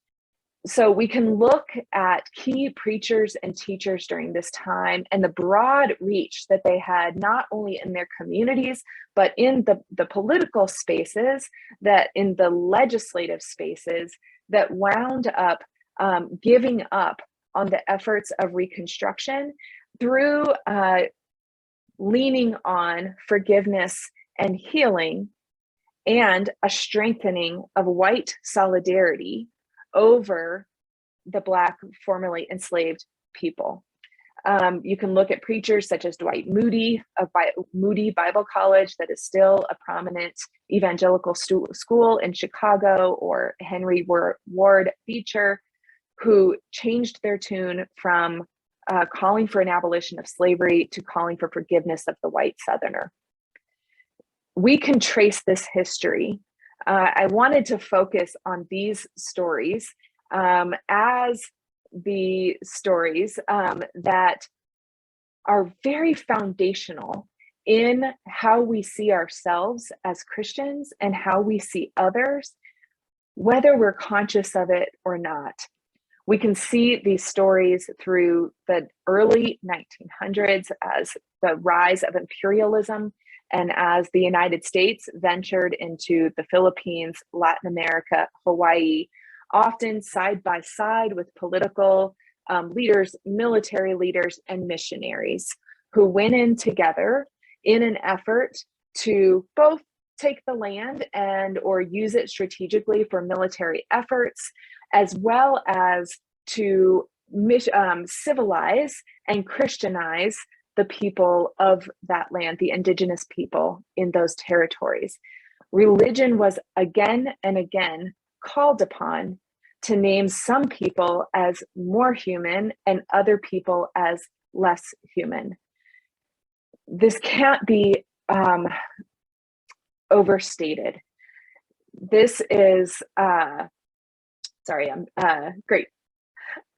So we can look at key preachers and teachers during this time and the broad reach that they had, not only in their communities, but in the political spaces, that in the legislative spaces, that wound up giving up on the efforts of Reconstruction through leaning on forgiveness and healing and a strengthening of white solidarity over the Black formerly enslaved people. You can look at preachers such as Dwight Moody of Moody Bible College, that is still a prominent evangelical school in Chicago, or Henry Ward Beecher, who changed their tune from calling for an abolition of slavery to calling for forgiveness of the white Southerner. We can trace this history. I wanted to focus on these stories as the stories that are very foundational in how we see ourselves as Christians and how we see others, whether we're conscious of it or not. We can see these stories through the early 1900s as the rise of imperialism and as the United States ventured into the Philippines, Latin America, Hawaii, often side by side with political leaders, military leaders, and missionaries who went in together in an effort to both take the land and or use it strategically for military efforts, as well as to civilize and Christianize the people of that land, the indigenous people in those territories. Religion was again and again called upon to name some people as more human and other people as less human. This can't be overstated. This is, sorry, great.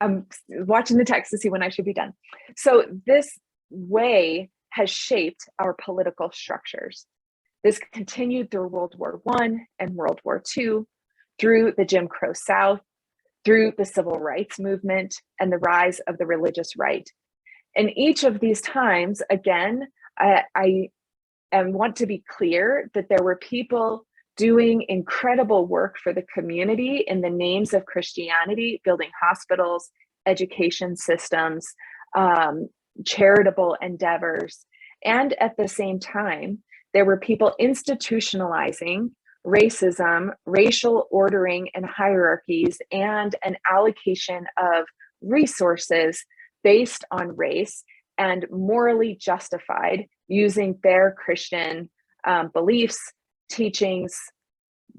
I'm watching the text to see when I should be done. So this way has shaped our political structures. This continued through World War I and World War II, through the Jim Crow South, through the Civil Rights Movement, and the rise of the religious right. In each of these times, again, I want to be clear that there were people doing incredible work for the community in the names of Christianity, building hospitals, education systems, charitable endeavors. And at the same time, there were people institutionalizing racism, racial ordering and hierarchies, and an allocation of resources based on race and morally justified using their Christian beliefs, teachings,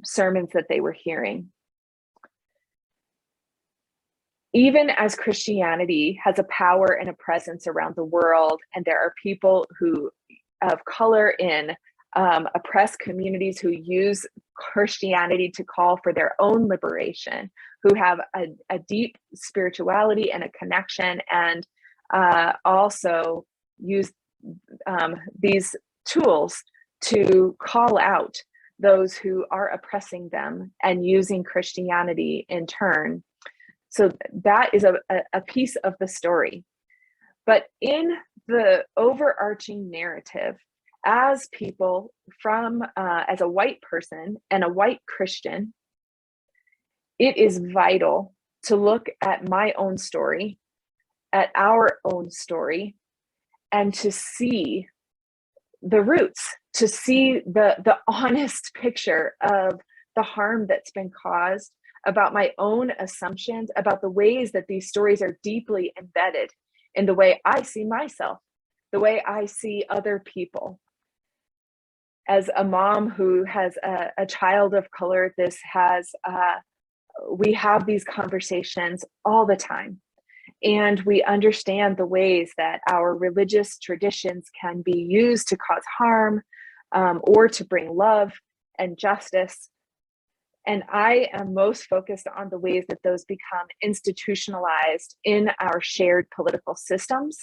sermons that they were hearing. Even as Christianity has a power and a presence around the world, and there are people who of color in oppressed communities who use Christianity to call for their own liberation, who have a deep spirituality and a connection, and also use these tools to call out those who are oppressing them and using Christianity in turn. So that is a piece of the story. But in the overarching narrative, as people from, as a white person and a white Christian, it is vital to look at my own story, at our own story, and to see the roots, to see the honest picture of the harm that's been caused, about my own assumptions, about the ways that these stories are deeply embedded in the way I see myself, the way I see other people. As a mom who has a child of color, we have these conversations all the time. And we understand the ways that our religious traditions can be used to cause harm, or to bring love and justice. And I am most focused on the ways that those become institutionalized in our shared political systems,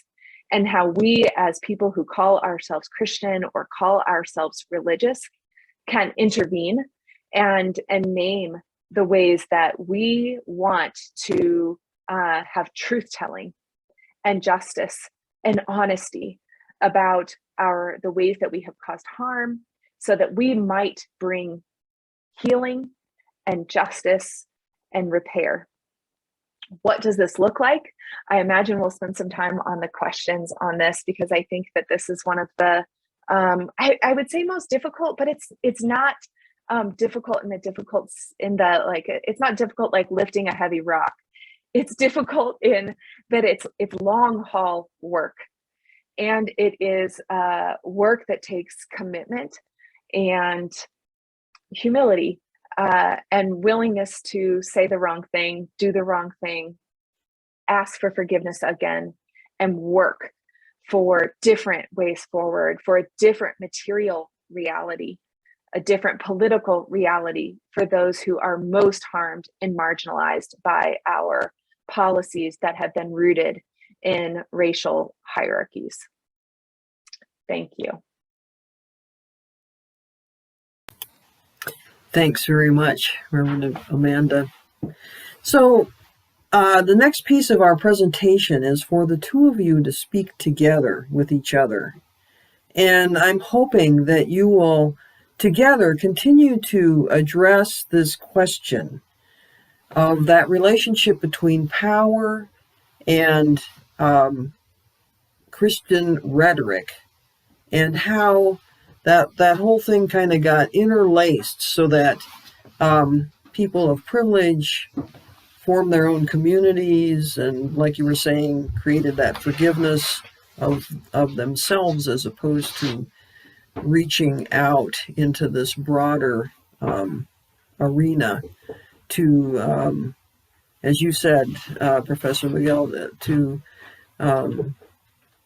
and how we, as people who call ourselves Christian or call ourselves religious, can intervene and name the ways that we want to have truth-telling and justice and honesty about the ways that we have caused harm, so that we might bring healing and justice and repair. What does this look like? I imagine we'll spend some time on the questions on this, because I think that this is one of the, I would say most difficult, but it's not difficult it's not difficult like lifting a heavy rock. It's difficult in that it's long haul work, and it is work that takes commitment and humility, and willingness to say the wrong thing, do the wrong thing, ask for forgiveness again, and work for different ways forward, for a different material reality, a different political reality for those who are most harmed and marginalized by our policies that have been rooted in racial hierarchies. Thank you. Thanks very much, Reverend Amanda. So the next piece of our presentation is for the two of you to speak together with each other. And I'm hoping that you will together continue to address this question of that relationship between power and Christian rhetoric, and how that whole thing kind of got interlaced so that people of privilege formed their own communities, and like you were saying, created that forgiveness of themselves, as opposed to reaching out into this broader arena to, as you said, Professor Miguel, to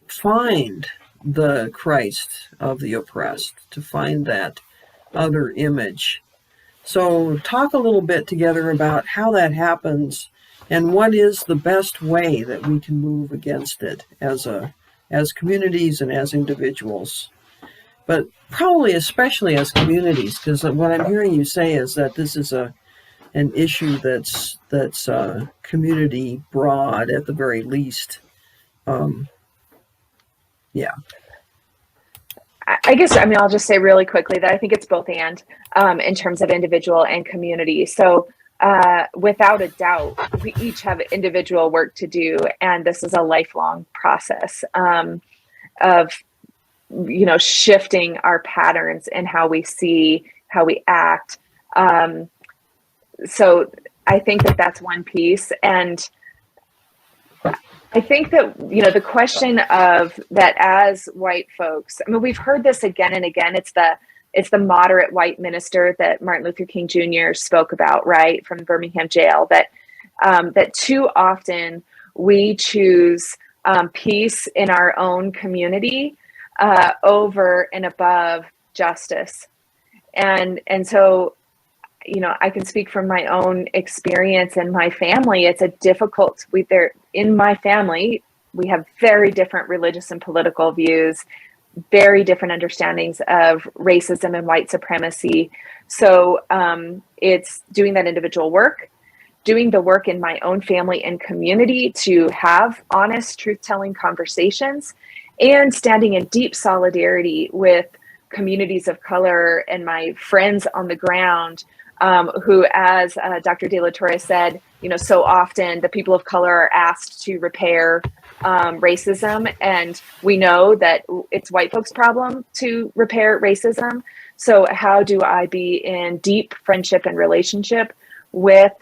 find the Christ of the oppressed, to find that other image. So talk a little bit together about how that happens, and what is the best way that we can move against it as communities and as individuals, but probably especially as communities, because what I'm hearing you say is that this is an issue that's community broad at the very least. Yeah. I guess, I'll just say really quickly that I think it's both and in terms of individual and community. So without a doubt, we each have individual work to do, and this is a lifelong process of shifting our patterns and how we see, how we act. So I think that that's one piece. And I think that, the question of that as white folks, we've heard this again and again. It's the moderate white minister that Martin Luther King Jr. spoke about, right, from Birmingham jail, that too often we choose peace in our own community over and above justice. And so, I can speak from my own experience and my family. It's a difficult, in my family, we have very different religious and political views, very different understandings of racism and white supremacy. So it's doing that individual work, doing the work in my own family and community to have honest, truth-telling conversations, and standing in deep solidarity with communities of color and my friends on the ground, who, as Dr. De La Torre said, so often the people of color are asked to repair racism, and we know that it's white folks' problem to repair racism. So how do I be in deep friendship and relationship with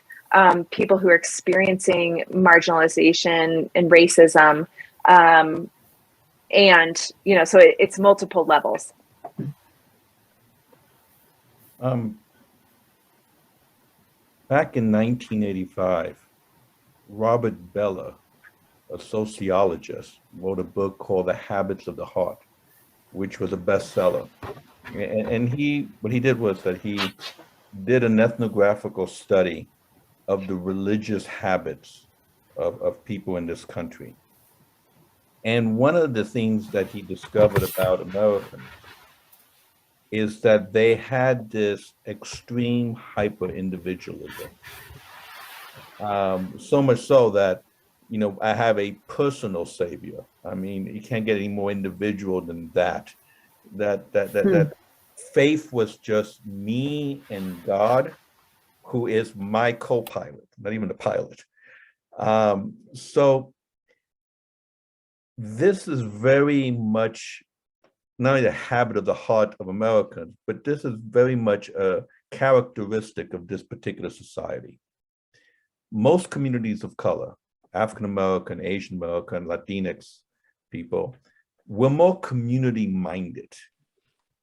people who are experiencing marginalization and racism And, so it's multiple levels. Back in 1985, Robert Bellah, a sociologist, wrote a book called The Habits of the Heart, which was a bestseller. And what he did was that he did an ethnographical study of the religious habits of people in this country. And one of the things that he discovered about Americans is that they had this extreme hyper individualism. So much so that, I have a personal savior. I mean, you can't get any more individual than that. That faith was just me and God, who is my co-pilot, not even the pilot. So this is very much not only the habit of the heart of Americans, but this is very much a characteristic of this particular society. Most communities of color, African American, Asian American, Latinx people, we're more community minded.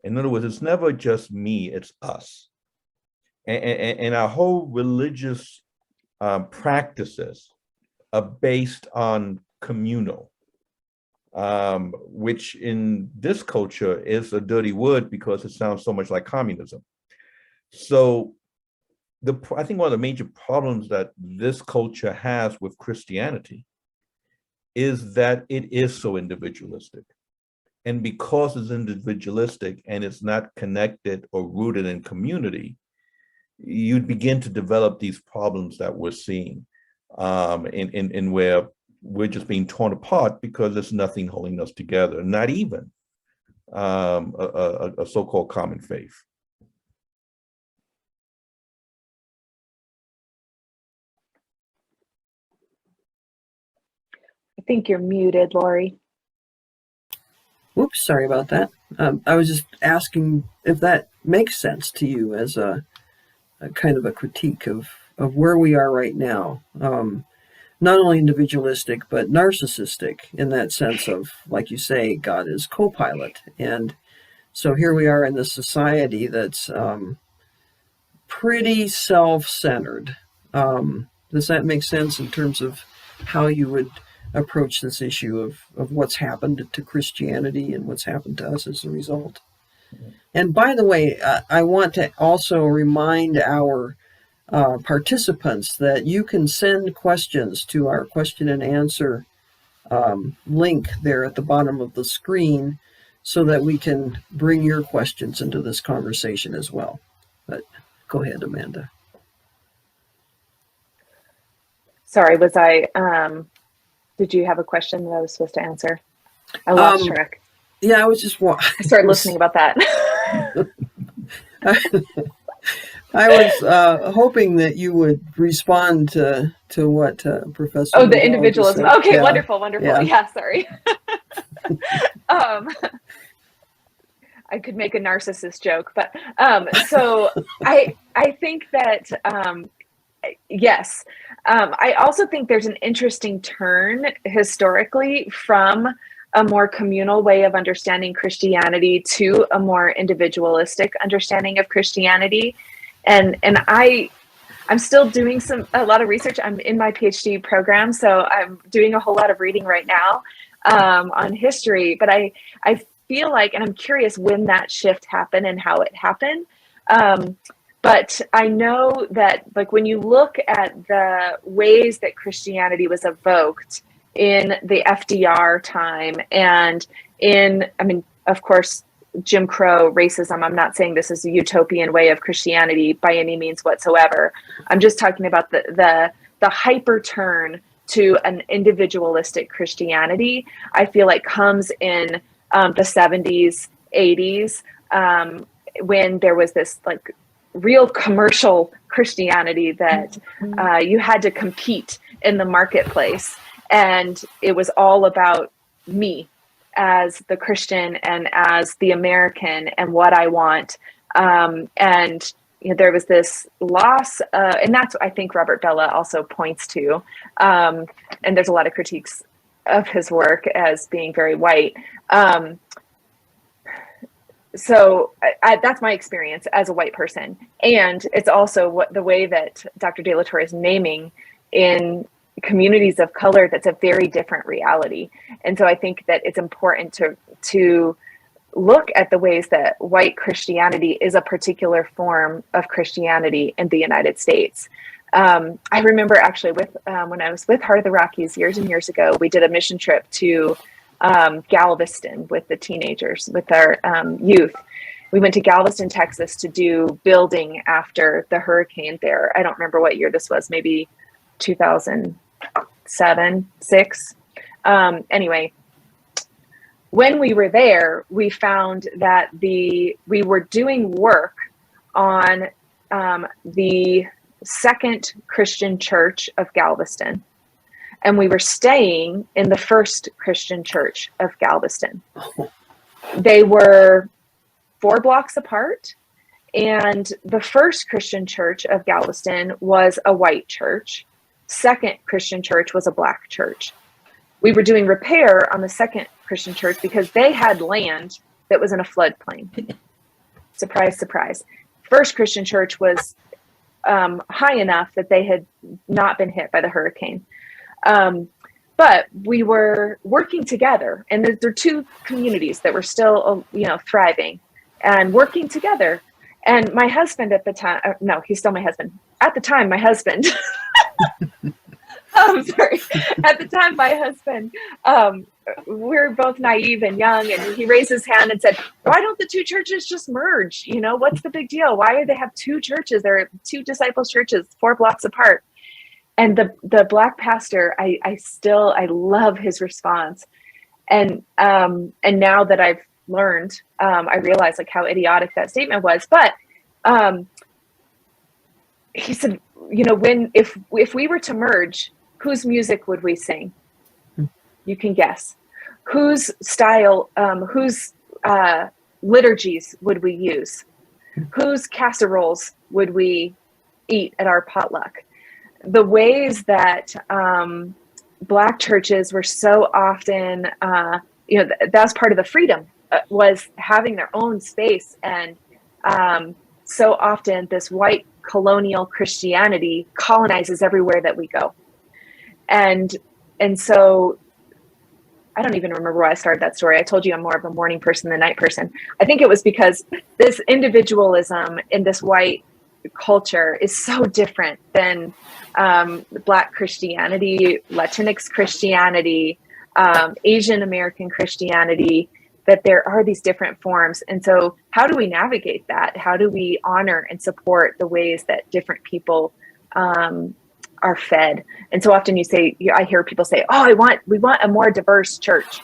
In other words, it's never just me, it's us. And our whole religious practices are based on communal, which in this culture is a dirty word because it sounds so much like communism. So I think one of the major problems that this culture has with Christianity is that it is so individualistic. And because it's individualistic and it's not connected or rooted in community, you begin to develop these problems that we're seeing in where we're just being torn apart because there's nothing holding us together, not even a so-called common faith. I think you're muted, Lori. Whoops, sorry about that. I was just asking if that makes sense to you as a kind of a critique of where we are right now. Not only individualistic, but narcissistic in that sense of, like you say, God is co-pilot. And so here we are in this society that's pretty self-centered. Does that make sense in terms of how you would approach this issue of what's happened to Christianity and what's happened to us as a result? And by the way, I want to also remind our participants that you can send questions to our question and answer link there at the bottom of the screen so that we can bring your questions into this conversation as well. But go ahead, Amanda. Sorry, did you have a question that I was supposed to answer? I lost track. Yeah, I was just I started listening about that. I was hoping that you would respond to what Professor. Oh, the individualism. Said. Okay, yeah. Wonderful. Yeah, sorry. I could make a narcissist joke, but so I think that yes. I also think there's an interesting turn historically from a more communal way of understanding Christianity to a more individualistic understanding of Christianity. And I'm still doing a lot of research. I'm in my PhD program, so I'm doing a whole lot of reading right now on history. But I feel like, and I'm curious when that shift happened and how it happened. But I know that, like, when you look at the ways that Christianity was evoked in the FDR time and of course, Jim Crow, racism, I'm not saying this is a utopian way of Christianity by any means whatsoever. I'm just talking about the hyper turn to an individualistic Christianity, I feel like comes in the 70s, 80s, when there was this like real commercial Christianity that you had to compete in the marketplace. And it was all about me as the Christian and as the American and what I want. And there was this loss, and that's what I think Robert Bellah also points to. And there's a lot of critiques of his work as being very white. So that's my experience as a white person. And it's also what the way that Dr. De La Torre is naming in communities of color, that's a very different reality. And so I think that it's important to look at the ways that white Christianity is a particular form of Christianity in the United States. I remember actually when I was with Heart of the Rockies years and years ago, we did a mission trip to Galveston with the teenagers, with our youth. We went to Galveston, Texas to do building after the hurricane there. I don't remember what year this was, maybe 2007, 6. Anyway, when we were there, we found that we were doing work on the Second Christian Church of Galveston. And we were staying in the First Christian Church of Galveston. They were 4 blocks apart. And the First Christian Church of Galveston was a white church. Second Christian Church was a black church. We were doing repair on the Second Christian Church because they had land that was in a floodplain. Surprise, surprise. First Christian Church was high enough that they had not been hit by the hurricane. But we were working together, and there are 2 communities that were still, thriving and working together. And my husband at the time, no, he's still my husband. At the time, my husband, I'm sorry. At the time, my husband, we were both naive and young, and he raised his hand and said, why don't the 2 churches just merge? What's the big deal? Why do they have 2 churches? There are 2 disciples churches 4 blocks apart. And the black pastor, I love his response. And now that I've learned, I realize like how idiotic that statement was. But he said, if we were to merge, whose music would we sing? You can guess. Whose style, whose liturgies would we use? Whose casseroles would we eat at our potluck? The ways that Black churches were so often, that's part of the freedom, was having their own space. And so often this white colonial Christianity colonizes everywhere that we go. And so I don't even remember why I started that story. I told you I'm more of a morning person than a night person. I think it was because this individualism in this white culture is so different than Black Christianity, Latinx Christianity, Asian American Christianity, that there are these different forms. And so how do we navigate that? How do we honor and support the ways that different people are fed? And so often I hear people say, oh, we want a more diverse church,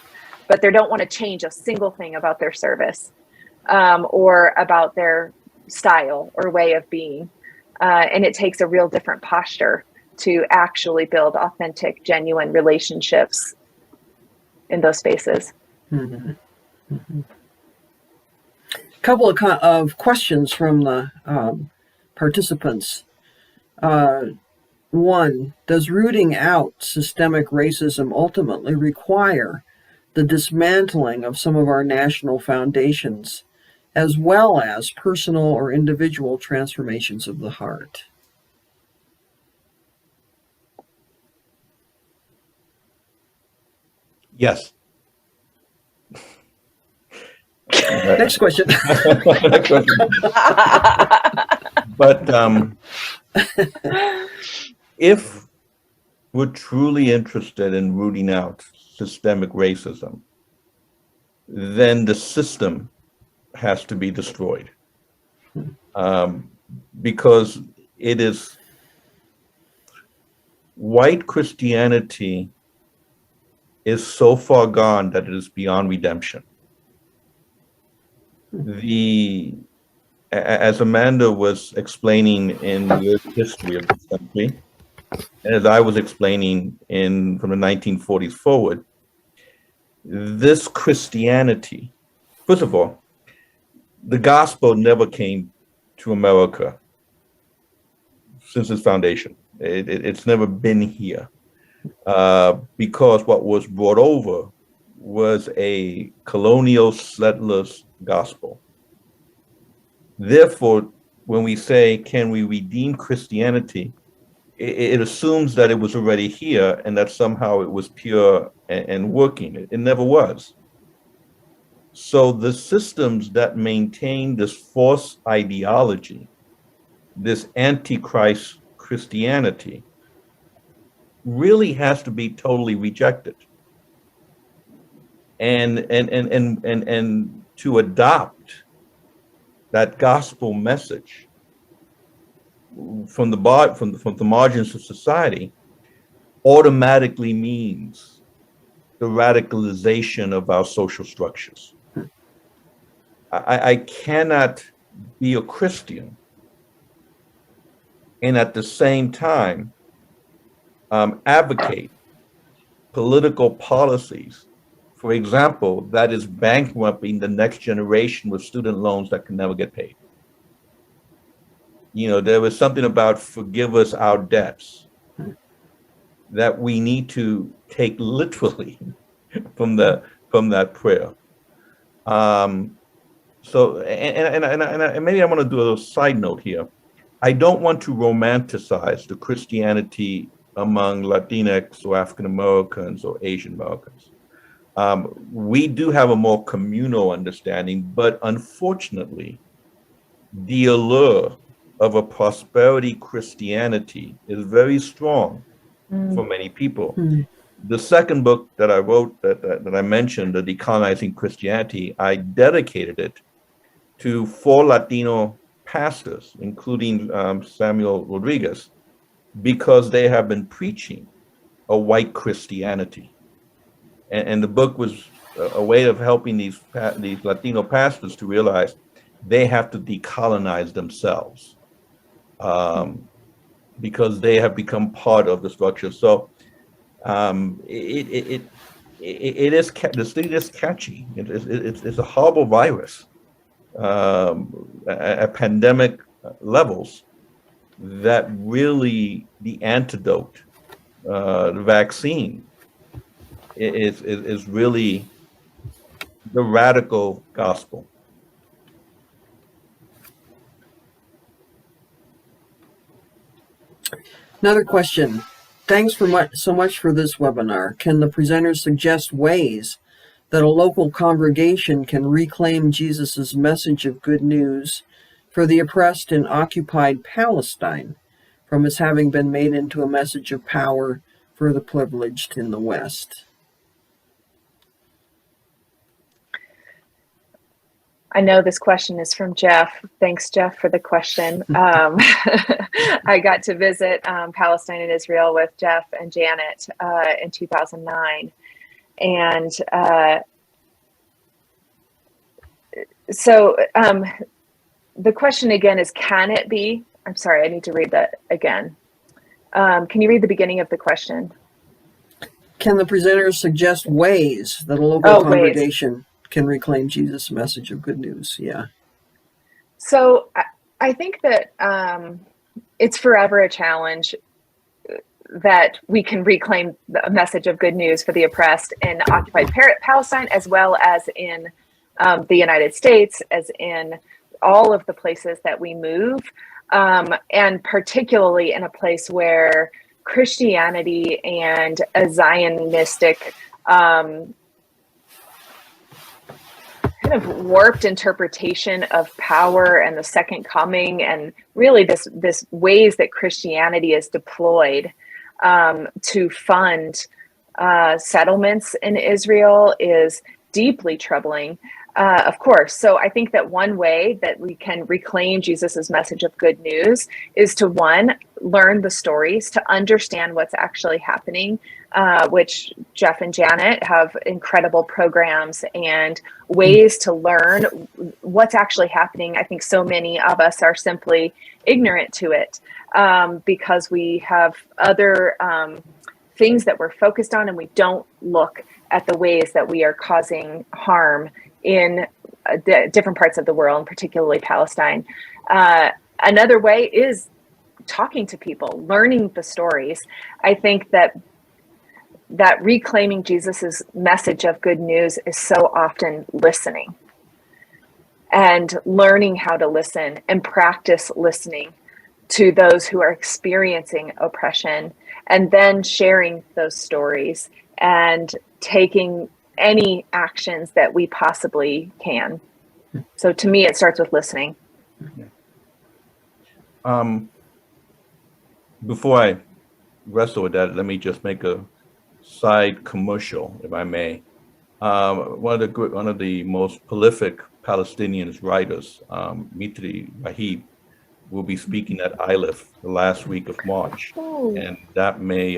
but they don't want to change a single thing about their service or about their style or way of being. And it takes a real different posture to actually build authentic, genuine relationships in those spaces. Mm-hmm. Mm-hmm. A couple of questions from the participants. One, does rooting out systemic racism ultimately require the dismantling of some of our national foundations, as well as personal or individual transformations of the heart? Yes. Next question. Next question. But if we're truly interested in rooting out systemic racism, then the system has to be destroyed, because it is white Christianity is so far gone that it is beyond redemption. As Amanda was explaining in the history of this country, and as I was explaining from the 1940s forward, this Christianity, first of all, the gospel never came to America since its foundation. It's never been here. because what was brought over was a colonial settlers gospel. Therefore, when we say, can we redeem Christianity, it assumes that it was already here and that somehow it was pure and working. It never was. So the systems that maintain this false ideology, this antichrist Christianity, really has to be totally rejected. And to adopt that gospel message from the margins of society automatically means the radicalization of our social structures. I cannot be a Christian and at the same time advocate political policies, for example, that is bankrupting the next generation with student loans that can never get paid. You know, there was something about forgive us our debts that we need to take literally from that prayer. So, and maybe I want to do a little side note here. I don't want to romanticize the Christianity among Latinx or African Americans or Asian Americans. We do have a more communal understanding, but unfortunately, the allure of a prosperity Christianity is very strong for many people. The second book that I wrote that I mentioned, The Decolonizing Christianity, I dedicated it to 4 Latino pastors, including Samuel Rodriguez, because they have been preaching a white Christianity. And the book was a way of helping these Latino pastors to realize they have to decolonize themselves because they have become part of the structure. So it is, this thing is catchy. It's a horrible virus at pandemic levels that really the antidote, the vaccine, is really the radical gospel. Another question. Thanks so much for this webinar. Can the presenters suggest ways that a local congregation can reclaim Jesus' message of good news for the oppressed in occupied Palestine from its having been made into a message of power for the privileged in the West? I know this question is from Jeff. Thanks, Jeff, for the question. I got to visit Palestine and Israel with Jeff and Janet in 2009. And so the question again is, can it be? I'm sorry, I need to read that again. Can you read the beginning of the question? Can the presenters suggest ways that a local congregation can reclaim Jesus' message of good news? Yeah. So I think that it's forever a challenge that we can reclaim the message of good news for the oppressed in occupied Palestine, as well as in the United States, as in all of the places that we move, and particularly in a place where Christianity and a Zionistic kind of warped interpretation of power and the second coming, and really this ways that Christianity is deployed to fund settlements in Israel is deeply troubling, of course. So I think that one way that we can reclaim Jesus's message of good news is to, one, learn the stories, to understand what's actually happening, which Jeff and Janet have incredible programs and ways to learn what's actually happening. I think so many of us are simply ignorant to it because we have other things that we're focused on, and we don't look at the ways that we are causing harm in different parts of the world, and particularly Palestine. Another way is talking to people, learning the stories. I think that that reclaiming Jesus's message of good news is so often listening and learning how to listen and practice listening to those who are experiencing oppression, and then sharing those stories and taking any actions that we possibly can. So to me, it starts with listening. Before I wrestle with that, let me just make a side commercial, if I may. One of the most prolific Palestinian writers, Mitri Rahib, will be speaking at ILIF the last week of March, and that may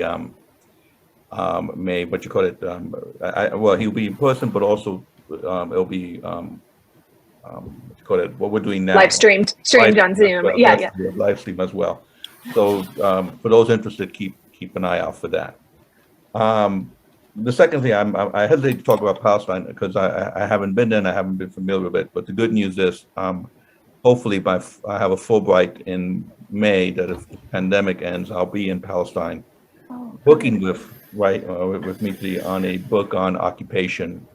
what you call it? Well, he'll be in person, but also it'll be what you call it? What we're doing now, Live streamed on Zoom. Well. Yeah. Live stream as well. So for those interested, keep an eye out for that. The second thing, I hesitate to talk about Palestine because I haven't been there and I haven't been familiar with it. But the good news is, hopefully I have a Fulbright in May that if the pandemic ends, I'll be in Palestine, working with Mitri on a book on occupation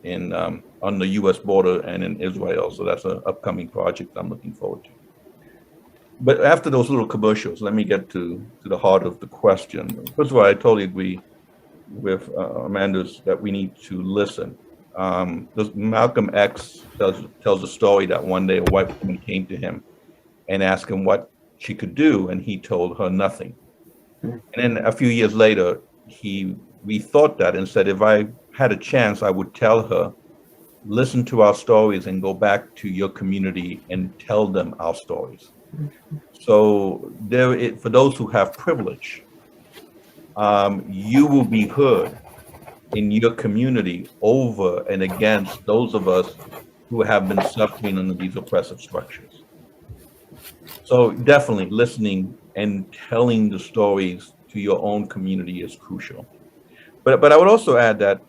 on the U.S. border and in Israel. So that's an upcoming project I'm looking forward to. But after those little commercials, let me get to the heart of the question. First of all, I totally agree with Amanda's that we need to listen. Malcolm X tells a story that one day a white woman came to him and asked him what she could do, and he told her nothing. And then a few years later, he rethought that and said, if I had a chance, I would tell her, listen to our stories and go back to your community and tell them our stories. So for those who have privilege, you will be heard in your community over and against those of us who have been suffering under these oppressive structures. So definitely listening and telling the stories to your own community is crucial. But I would also add that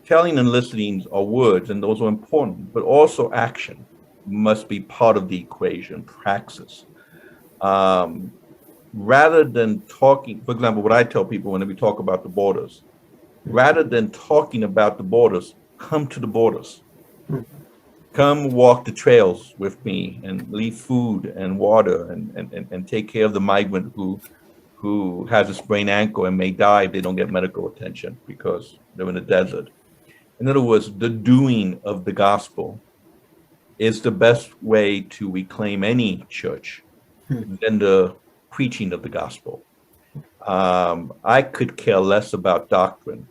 telling and listening are words, and those are important, but also action must be part of the equation, praxis. Rather than talking, for example, what I tell people when we talk about the borders, rather than talking about the borders, come to the borders. Come walk the trails with me and leave food and water and take care of the migrant who has a sprained ankle and may die if they don't get medical attention because they're in the desert. In other words, the doing of the gospel is the best way to reclaim any church than the preaching of the gospel. I could care less about doctrine.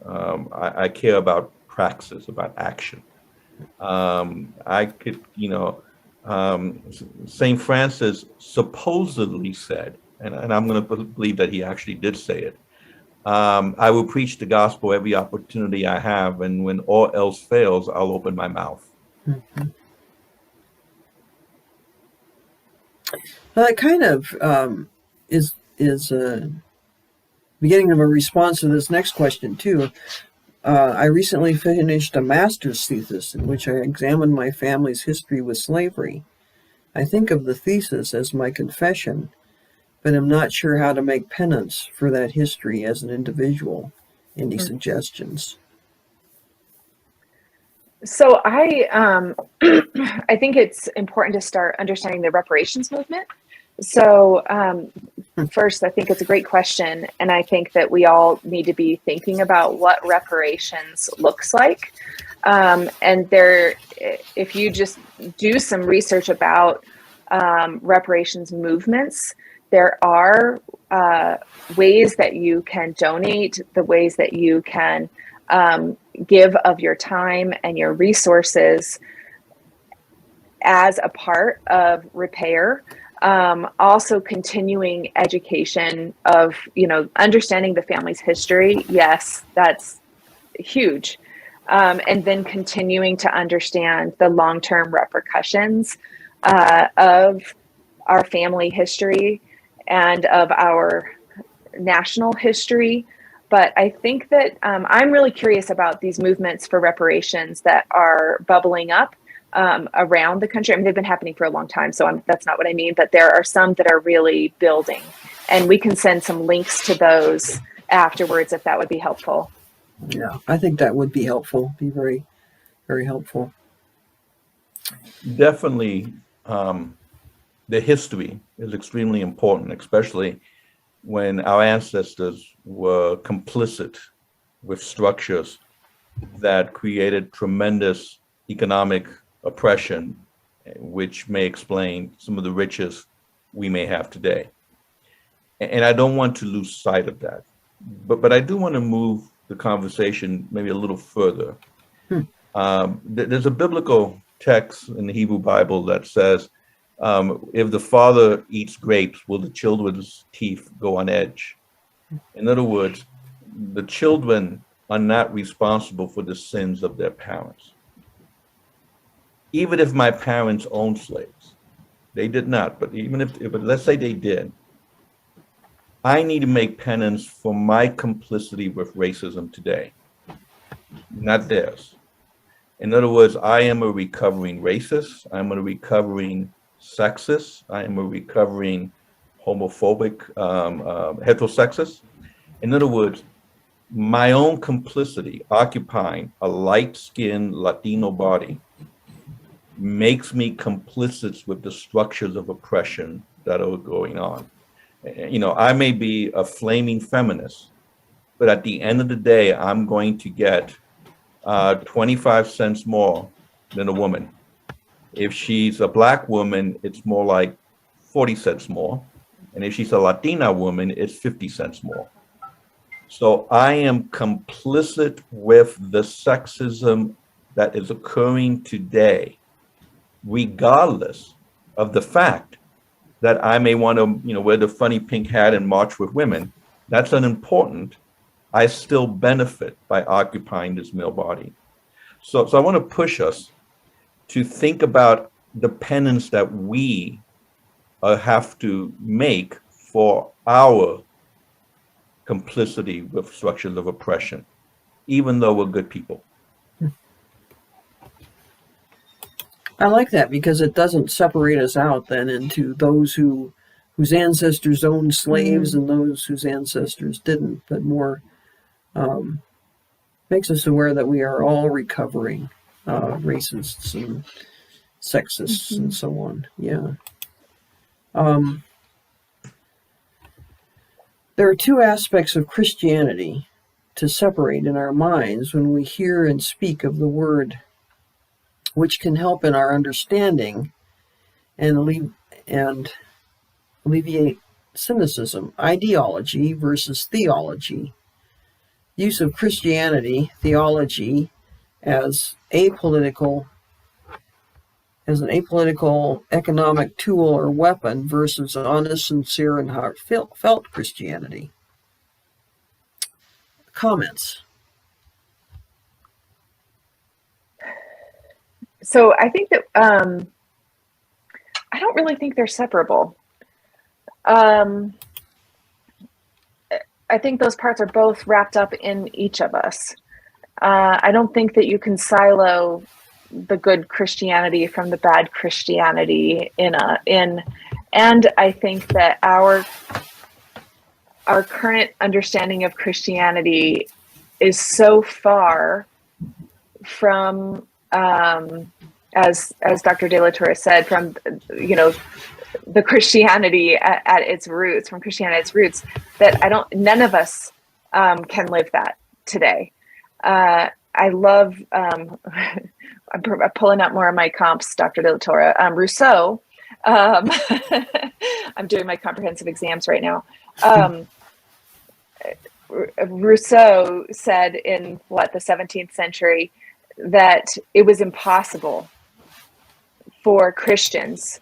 I care about praxis, about action. I could, St. Francis supposedly said, and I'm going to believe that he actually did say it, I will preach the gospel every opportunity I have, and when all else fails, I'll open my mouth. Mm-hmm. Well, that kind of is beginning of a response to this next question too. I recently finished a master's thesis in which I examined my family's history with slavery. I think of the thesis as my confession, but I'm not sure how to make penance for that history as an individual. Any suggestions? So I think it's important to start understanding the reparations movement. So first, I think it's a great question, and I think that we all need to be thinking about what reparations looks like. And there, if you just do some research about reparations movements, there are ways that you can donate, the ways that you can give of your time and your resources as a part of repair. Also continuing education of, understanding the family's history. Yes, that's huge. And then continuing to understand the long-term repercussions of our family history and of our national history. But I think that I'm really curious about these movements for reparations that are bubbling up around the country. I mean, they've been happening for a long time, so that's not what I mean, but there are some that are really building. And we can send some links to those afterwards if that would be helpful. Yeah, I think that would be helpful. Be very, very helpful. Definitely, the history is extremely important, especially when our ancestors were complicit with structures that created tremendous economic oppression, which may explain some of the riches we may have today. And I don't want to lose sight of that. But I do want to move the conversation maybe a little further. There's a biblical text in the Hebrew Bible that says, if the father eats grapes, will the children's teeth go on edge? In other words, the children are not responsible for the sins of their parents. Even if my parents owned slaves, they did not, but even if let's say they did, I need to make penance for my complicity with racism today, not theirs. In other words, I am a recovering racist. I'm a recovering sexist. I am a recovering homophobic heterosexist. In other words, my own complicity occupying a light-skinned Latino body makes me complicit with the structures of oppression that are going on. You know, I may be a flaming feminist, but at the end of the day, I'm going to get 25 cents more than a woman. If she's a Black woman, it's more like 40 cents more. And if she's a Latina woman, it's 50 cents more. So I am complicit with the sexism that is occurring today, regardless of the fact that I may want to, you know, wear the funny pink hat and march with women. That's unimportant. I still benefit by occupying this male body. So I want to push us to think about the penance that we have to make for our complicity with structures of oppression, even though we're good people. I like that because it doesn't separate us out then into those whose ancestors owned slaves and those whose ancestors didn't, but more makes us aware that we are all recovering racists and sexists and so on. Yeah. There are two aspects of Christianity to separate in our minds when we hear and speak of the word, which can help in our understanding and alleviate cynicism: ideology versus theology. Use of Christianity, theology, as an apolitical economic tool or weapon versus honest, sincere, and heartfelt Christianity. Comments? So I think that I don't really think they're separable. I think those parts are both wrapped up in each of us. I don't think that you can silo the good Christianity from the bad Christianity and I think that our current understanding of Christianity is so far from as Dr. De La Torre said, from, you know, the Christianity at its roots, from Christianity at its roots, that none of us can live that today. I love, I'm pulling out more of my comps, Dr. De La Torre. Rousseau, I'm doing my comprehensive exams right now. Rousseau said in the 17th century that it was impossible for Christians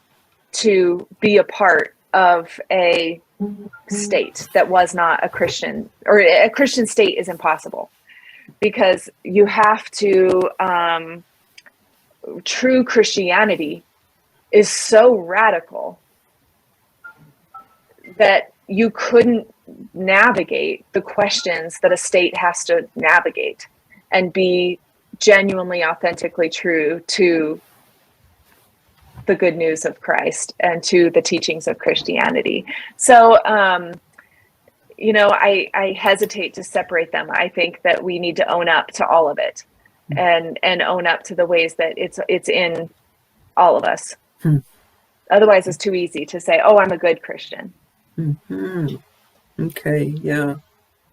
to be a part of a state that was not a Christian, or a Christian state is impossible, because you have to, true Christianity is so radical that you couldn't navigate the questions that a state has to navigate and be genuinely, authentically true to the good news of Christ and to the teachings of Christianity. So, I hesitate to separate them. I think that we need to own up to all of it, and own up to the ways that it's in all of us. Otherwise, it's too easy to say, "Oh, I'm a good Christian." Mm-hmm. Okay, yeah,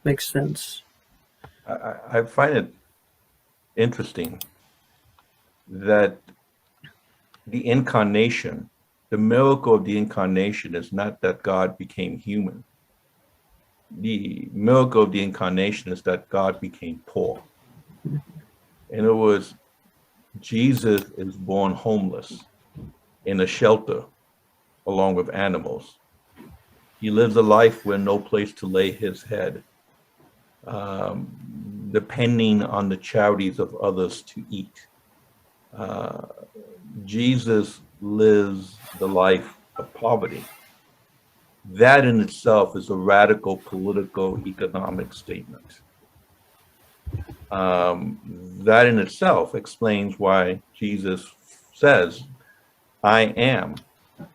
makes sense. I find it interesting that the incarnation, the miracle of the incarnation, is not that God became human. The miracle of the incarnation is that God became poor. In other words, Jesus is born homeless in a shelter along with animals. He lives a life with no place to lay his head, depending on the charities of others to eat. Jesus lives the life of poverty. That in itself is a radical political economic statement. That in itself explains why Jesus says, "I am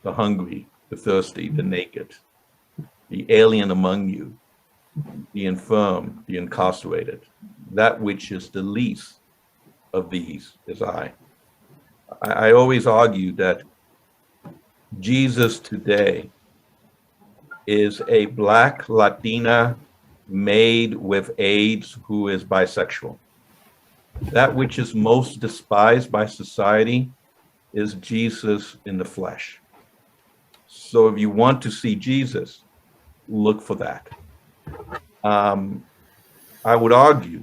the hungry, the thirsty, the naked, the alien among you, the infirm, the incarcerated. That which is the least of these is I." I always argue that Jesus today is a Black Latina maid with AIDS who is bisexual. That which is most despised by society is Jesus in the flesh. So if you want to see Jesus, look for that. I would argue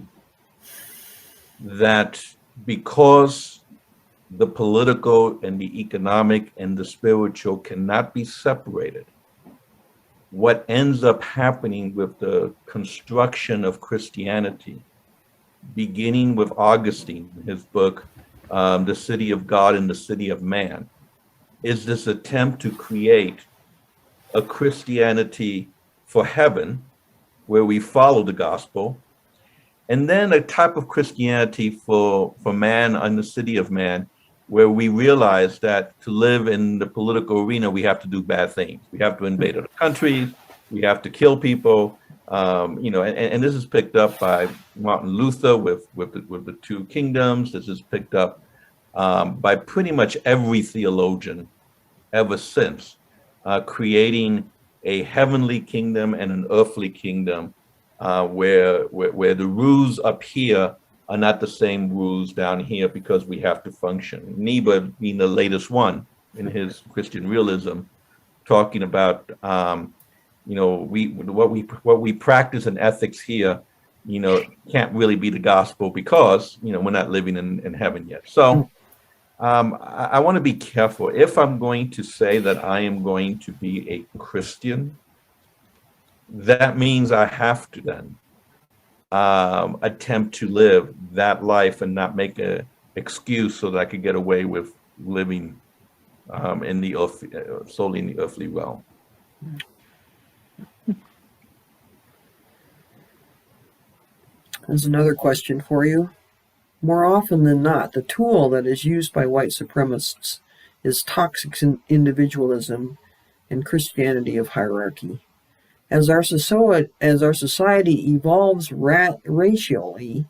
that because the political and the economic and the spiritual cannot be separated, what ends up happening with the construction of Christianity, beginning with Augustine, his book, The City of God and the City of Man, is this attempt to create a Christianity for heaven, where we follow the gospel, and then a type of Christianity for man and the city of man, where we realize that to live in the political arena, we have to do bad things. We have to invade other countries. We have to kill people. And this is picked up by Martin Luther with the two kingdoms. This is picked up by pretty much every theologian ever since, creating a heavenly kingdom and an earthly kingdom, where the rules up here are not the same rules down here, because we have to function. Niebuhr being the latest one in his Christian realism, talking about what we practice in ethics here, can't really be the gospel, because we're not living in heaven yet. So I want to be careful. If I'm going to say that I am going to be a Christian, that means I have to then attempt to live that life and not make an excuse so that I could get away with living in the earth, solely in the earthly realm. There's another question for you. More often than not, the tool that is used by white supremacists is toxic individualism and Christianity of hierarchy. As our society evolves racially,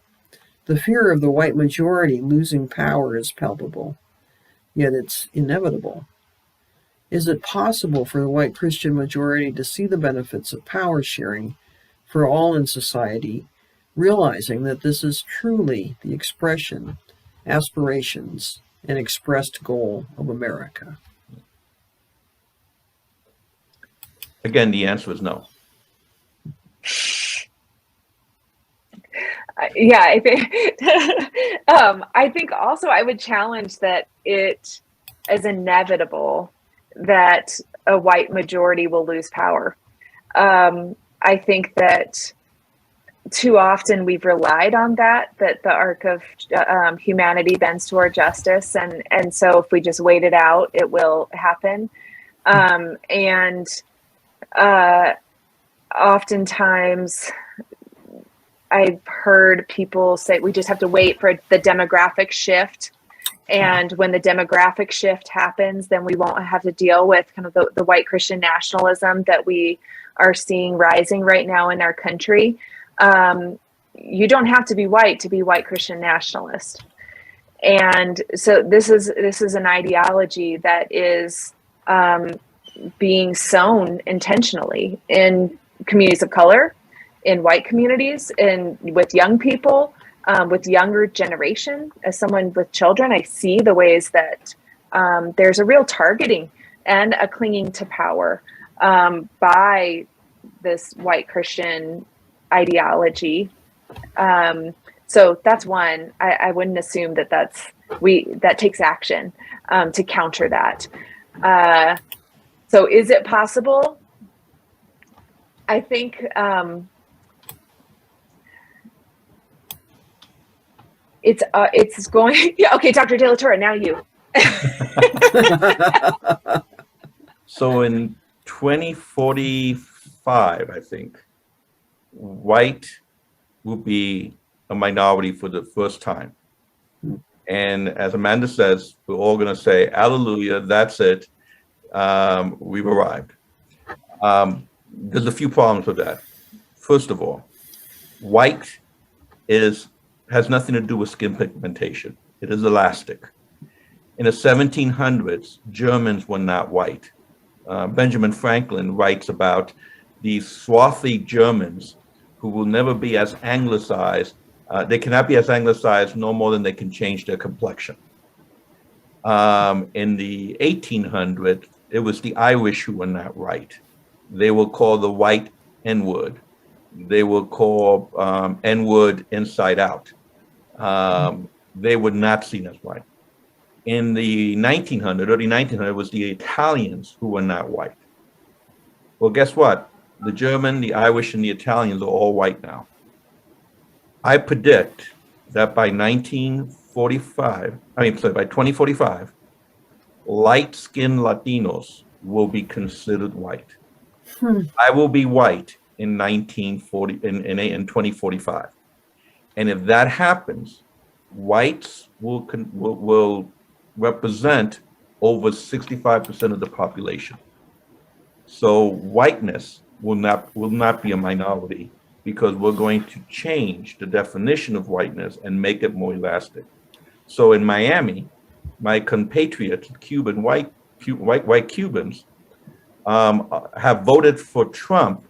the fear of the white majority losing power is palpable, yet it's inevitable. Is it possible for the white Christian majority to see the benefits of power sharing for all in society, realizing that this is truly the expression, aspirations, and expressed goal of America? Again, the answer is no. Yeah, I think I think also I would challenge that it is inevitable that a white majority will lose power. I think that too often we've relied on that the arc of humanity bends toward justice, and so if we just wait it out, it will happen. Oftentimes I've heard people say we just have to wait for the demographic shift And when the demographic shift happens, then we won't have to deal with kind of the white Christian nationalism that we are seeing rising right now in our country. You don't have to be white Christian nationalist. And so this is an ideology that is being sown intentionally in communities of color, in white communities, and with young people, with younger generation. As someone with children, I see the ways that there's a real targeting and a clinging to power by this white Christian ideology. So that's one. I wouldn't assume that that takes action to counter that. So is it possible? I think it's going. Yeah. Okay, Dr. De La Torre, now you. So in 2045, I think, white will be a minority for the first time. And as Amanda says, we're all going to say, hallelujah, that's it. We've arrived. There's a few problems with that. First of all, white has nothing to do with skin pigmentation. It is elastic. In the 1700s, Germans were not white. Benjamin Franklin writes about these swarthy Germans who will never be as anglicized. They cannot be as anglicized no more than they can change their complexion. In the 1800s, it was the Irish who were not right. They were called the white N-word. They were called N-word inside out. They were not seen as white. In the early 1900s, it was the Italians who were not white. Well, guess what? The German, the Irish, and the Italians are all white now. I predict that by 2045, light-skinned Latinos will be considered white. I will be white in 2045. And if that happens, whites will represent over 65% of the population. So whiteness will not be a minority, because we're going to change the definition of whiteness and make it more elastic. So in Miami, my compatriots, white Cubans, have voted for Trump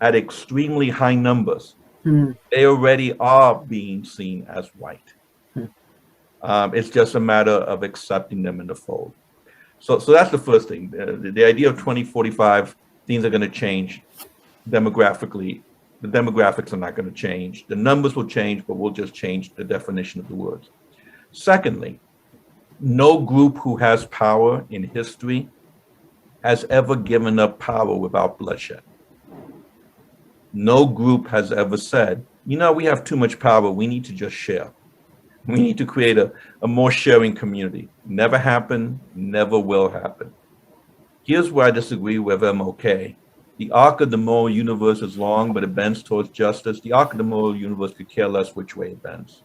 at extremely high numbers. They already are being seen as white. It's just a matter of accepting them in the fold. So that's the first thing. The idea of 2045, things are going to change demographically. The demographics are not going to change. The numbers will change, but we'll just change the definition of the words. Secondly, no group who has power in history has ever given up power without bloodshed. No group has ever said, we have too much power, we need to just share. We need to create a more sharing community. Never happened, never will happen. Here's where I disagree with MLK. The arc of the moral universe is long, but it bends towards justice. The arc of the moral universe could care less which way it bends.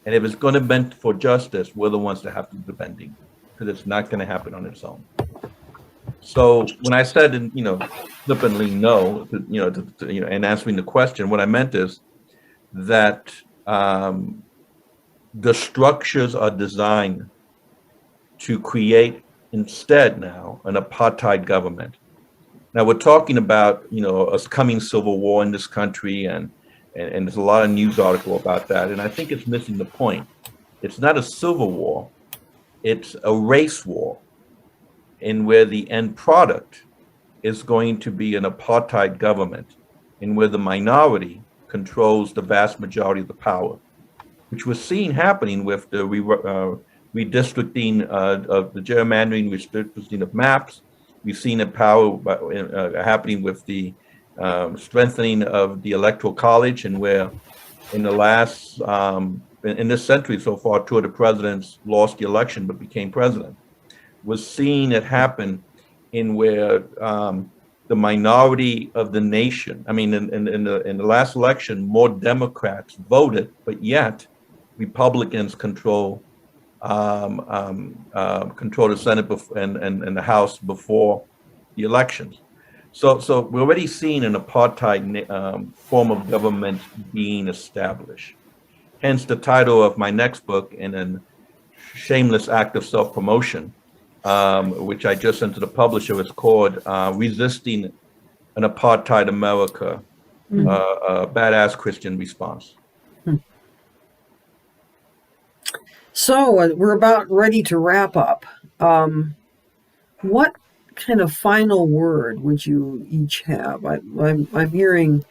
And if it's going to bend for justice, we're the ones that have to do the bending, because it's not going to happen on its own. So when I said, flippantly no, and answering the question, what I meant is that the structures are designed to create instead now an apartheid government. Now we're talking about, a coming civil war in this country, and there's a lot of news article about that. And I think it's missing the point. It's not a civil war, it's a race war, in where the end product is going to be an apartheid government, in where the minority controls the vast majority of the power, which we're seeing happening with the redistricting of the gerrymandering, redistricting of maps. We've seen it happening with the strengthening of the electoral college, and where in the last, in this century so far, two of the presidents lost the election but became president. We're seeing it happen in where the minority of the nation, in the last election, more Democrats voted, but yet Republicans control control the Senate and the House before the elections. So we're already seeing an apartheid form of government being established. Hence the title of my next book, in a shameless act of self-promotion, which I just sent to the publisher, is called Resisting an Apartheid America, a Badass Christian Response. So we're about ready to wrap up. What kind of final word would you each have? I'm hearing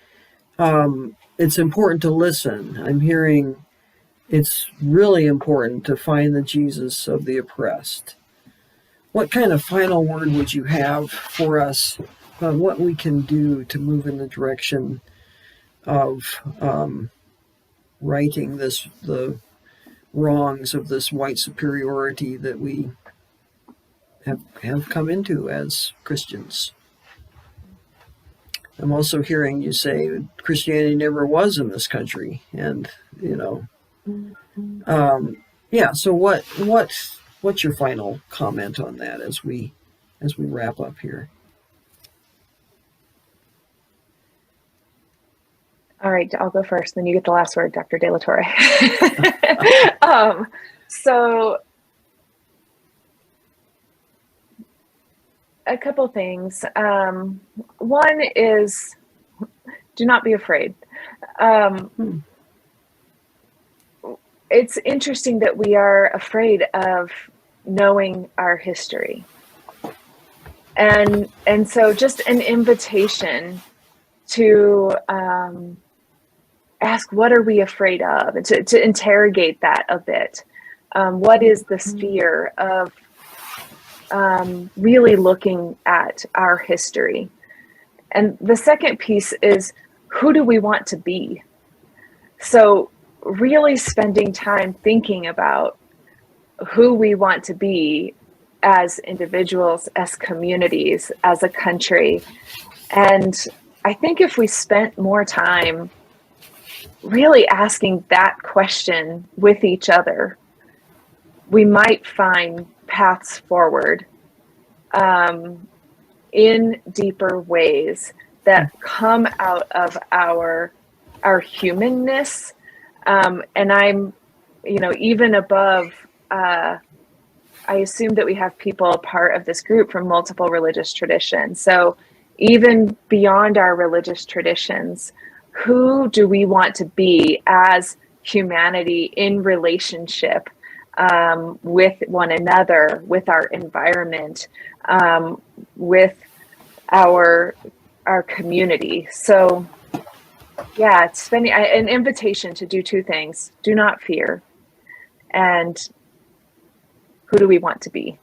it's important to listen. I'm hearing it's really important to find the Jesus of the oppressed. What kind of final word would you have for us on what we can do to move in the direction of righting the wrongs of this white superiority that we have come into as Christians? I'm also hearing you say Christianity never was in this country, and yeah. So what's your final comment on that as we wrap up here? All right, I'll go first, then you get the last word, Dr. De La Torre. So a couple things. One is, do not be afraid. It's interesting that we are afraid of knowing our history. And so just an invitation to ask, what are we afraid of? And to interrogate that a bit. What is the sphere of really looking at our history? And the second piece is, who do we want to be? So really spending time thinking about who we want to be as individuals, as communities, as a country. And I think if we spent more time really asking that question with each other, we might find paths forward in deeper ways that come out of our humanness. And I'm, even above, I assume that we have people part of this group from multiple religious traditions. So even beyond our religious traditions, who do we want to be as humanity in relationship with one another, with our environment, with our community? So yeah, it's spending an invitation to do two things: do not fear, and who do we want to be?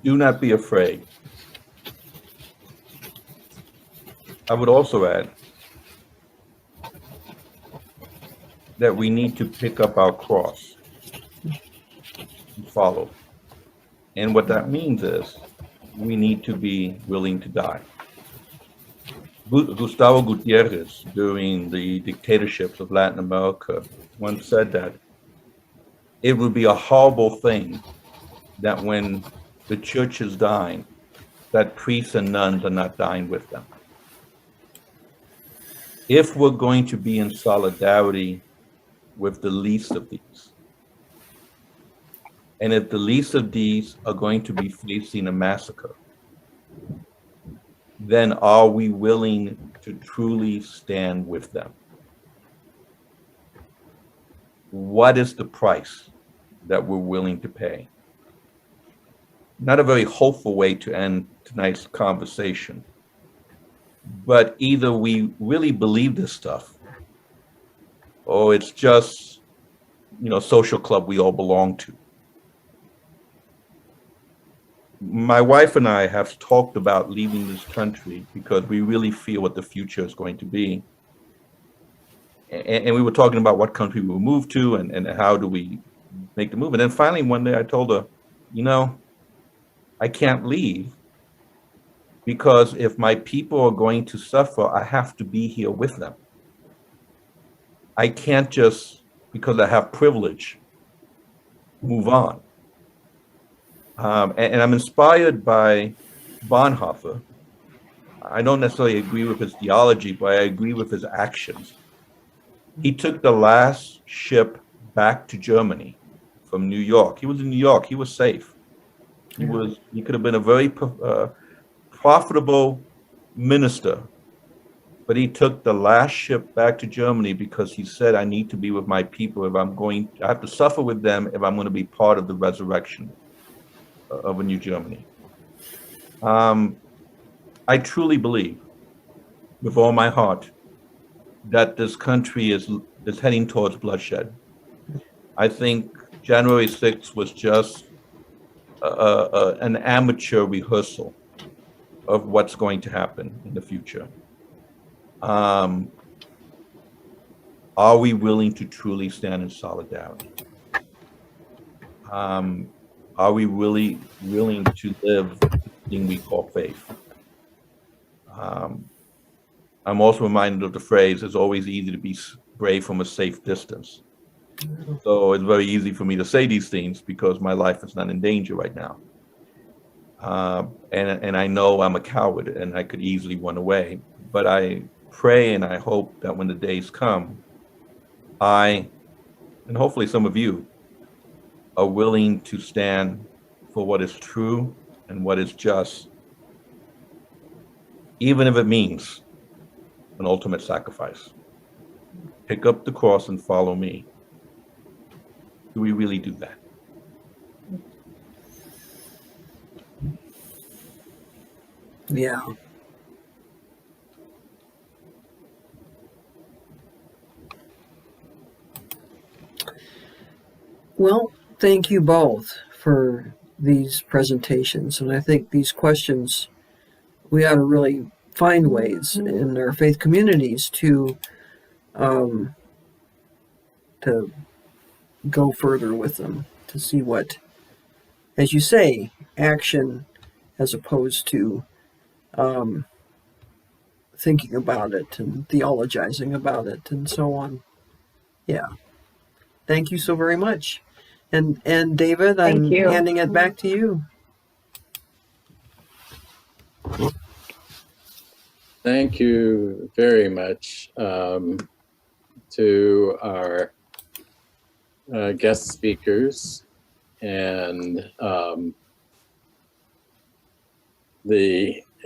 Do not be afraid. I would also add that we need to pick up our cross and follow. And what that means is we need to be willing to die. Gustavo Gutierrez, during the dictatorships of Latin America, once said that it would be a horrible thing that when the church is dying, that priests and nuns are not dying with them. If we're going to be in solidarity with the least of these, and if the least of these are going to be facing a massacre, then are we willing to truly stand with them? What is the price that we're willing to pay? Not a very hopeful way to end tonight's conversation, but either we really believe this stuff, or it's just, social club we all belong to. My wife and I have talked about leaving this country because we really feel what the future is going to be. And we were talking about what country we will move to and how do we make the move. And then finally one day I told her, I can't leave because if my people are going to suffer, I have to be here with them. I can't just, because I have privilege, move on. And I'm inspired by Bonhoeffer. I don't necessarily agree with his theology, but I agree with his actions. He took the last ship back to Germany from New York. He was in New York. He was safe. He could have been a very profitable minister, but he took the last ship back to Germany because he said, I need to be with my people if I have to suffer with them if I'm going to be part of the resurrection of a new Germany. I truly believe with all my heart that this country is heading towards bloodshed. I think January 6th was just an amateur rehearsal of what's going to happen in the future. Are we willing to truly stand in solidarity? Are we really willing to live the thing we call faith? I'm also reminded of the phrase, it's always easy to be brave from a safe distance. So it's very easy for me to say these things because my life is not in danger right now. And I know I'm a coward and I could easily run away, but I pray and I hope that when the days come, I, and hopefully some of you, are willing to stand for what is true and what is just, even if it means an ultimate sacrifice. Pick up the cross and follow me. Do we really do that? Yeah. Well, thank you both for these presentations. And I think these questions, we ought to really find ways in our faith communities to go further with them, to see what, as you say, action as opposed to thinking about it and theologizing about it and so on. Yeah. Thank you so very much. And David, I'm Thank you. handing it back to you. Thank you very much to our guest speakers and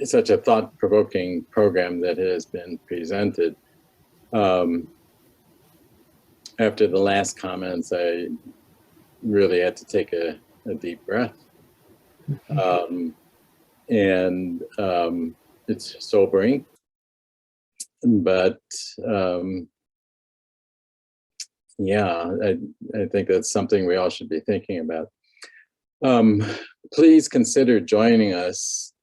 such a thought-provoking program that has been presented. After the last comments, I really had to take a deep breath. It's sobering, but yeah, I think that's something we all should be thinking about. Please consider joining us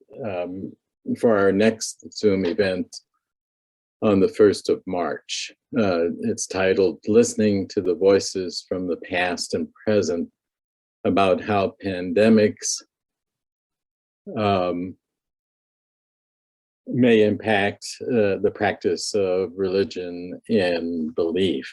for our next Zoom event on the 1st of March. It's titled Listening to the Voices from the Past and Present about how pandemics may impact the practice of religion and belief.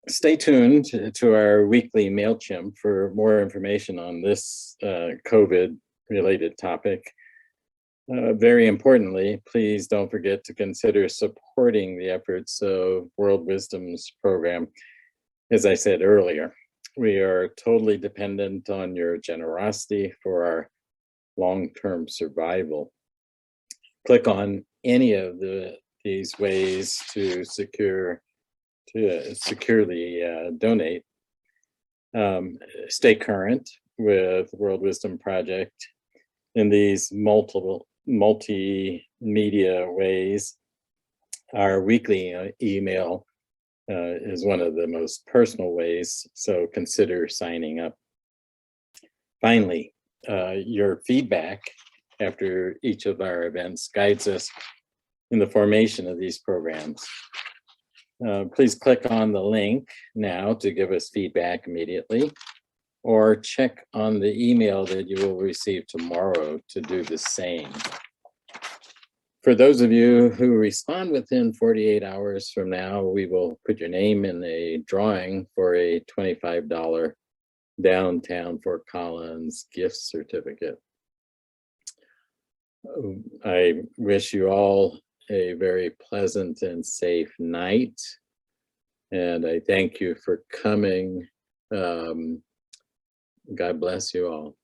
Stay tuned to our weekly MailChimp for more information on this COVID-related topic. Very importantly, please don't forget to consider supporting the efforts of World Wisdom's program. As I said earlier, we are totally dependent on your generosity for our long-term survival. Click on any of these ways to securely donate. Stay current with World Wisdom Project in these multimedia ways. Our weekly email is one of the most personal ways, so consider signing up. Finally, your feedback after each of our events guides us in the formation of these programs. Please click on the link now to give us feedback immediately, or check on the email that you will receive tomorrow to do the same. For those of you who respond within 48 hours from now, we will put your name in a drawing for a $25 downtown Fort Collins gift certificate. I wish you all a very pleasant and safe night, and I thank you for coming. God bless you all.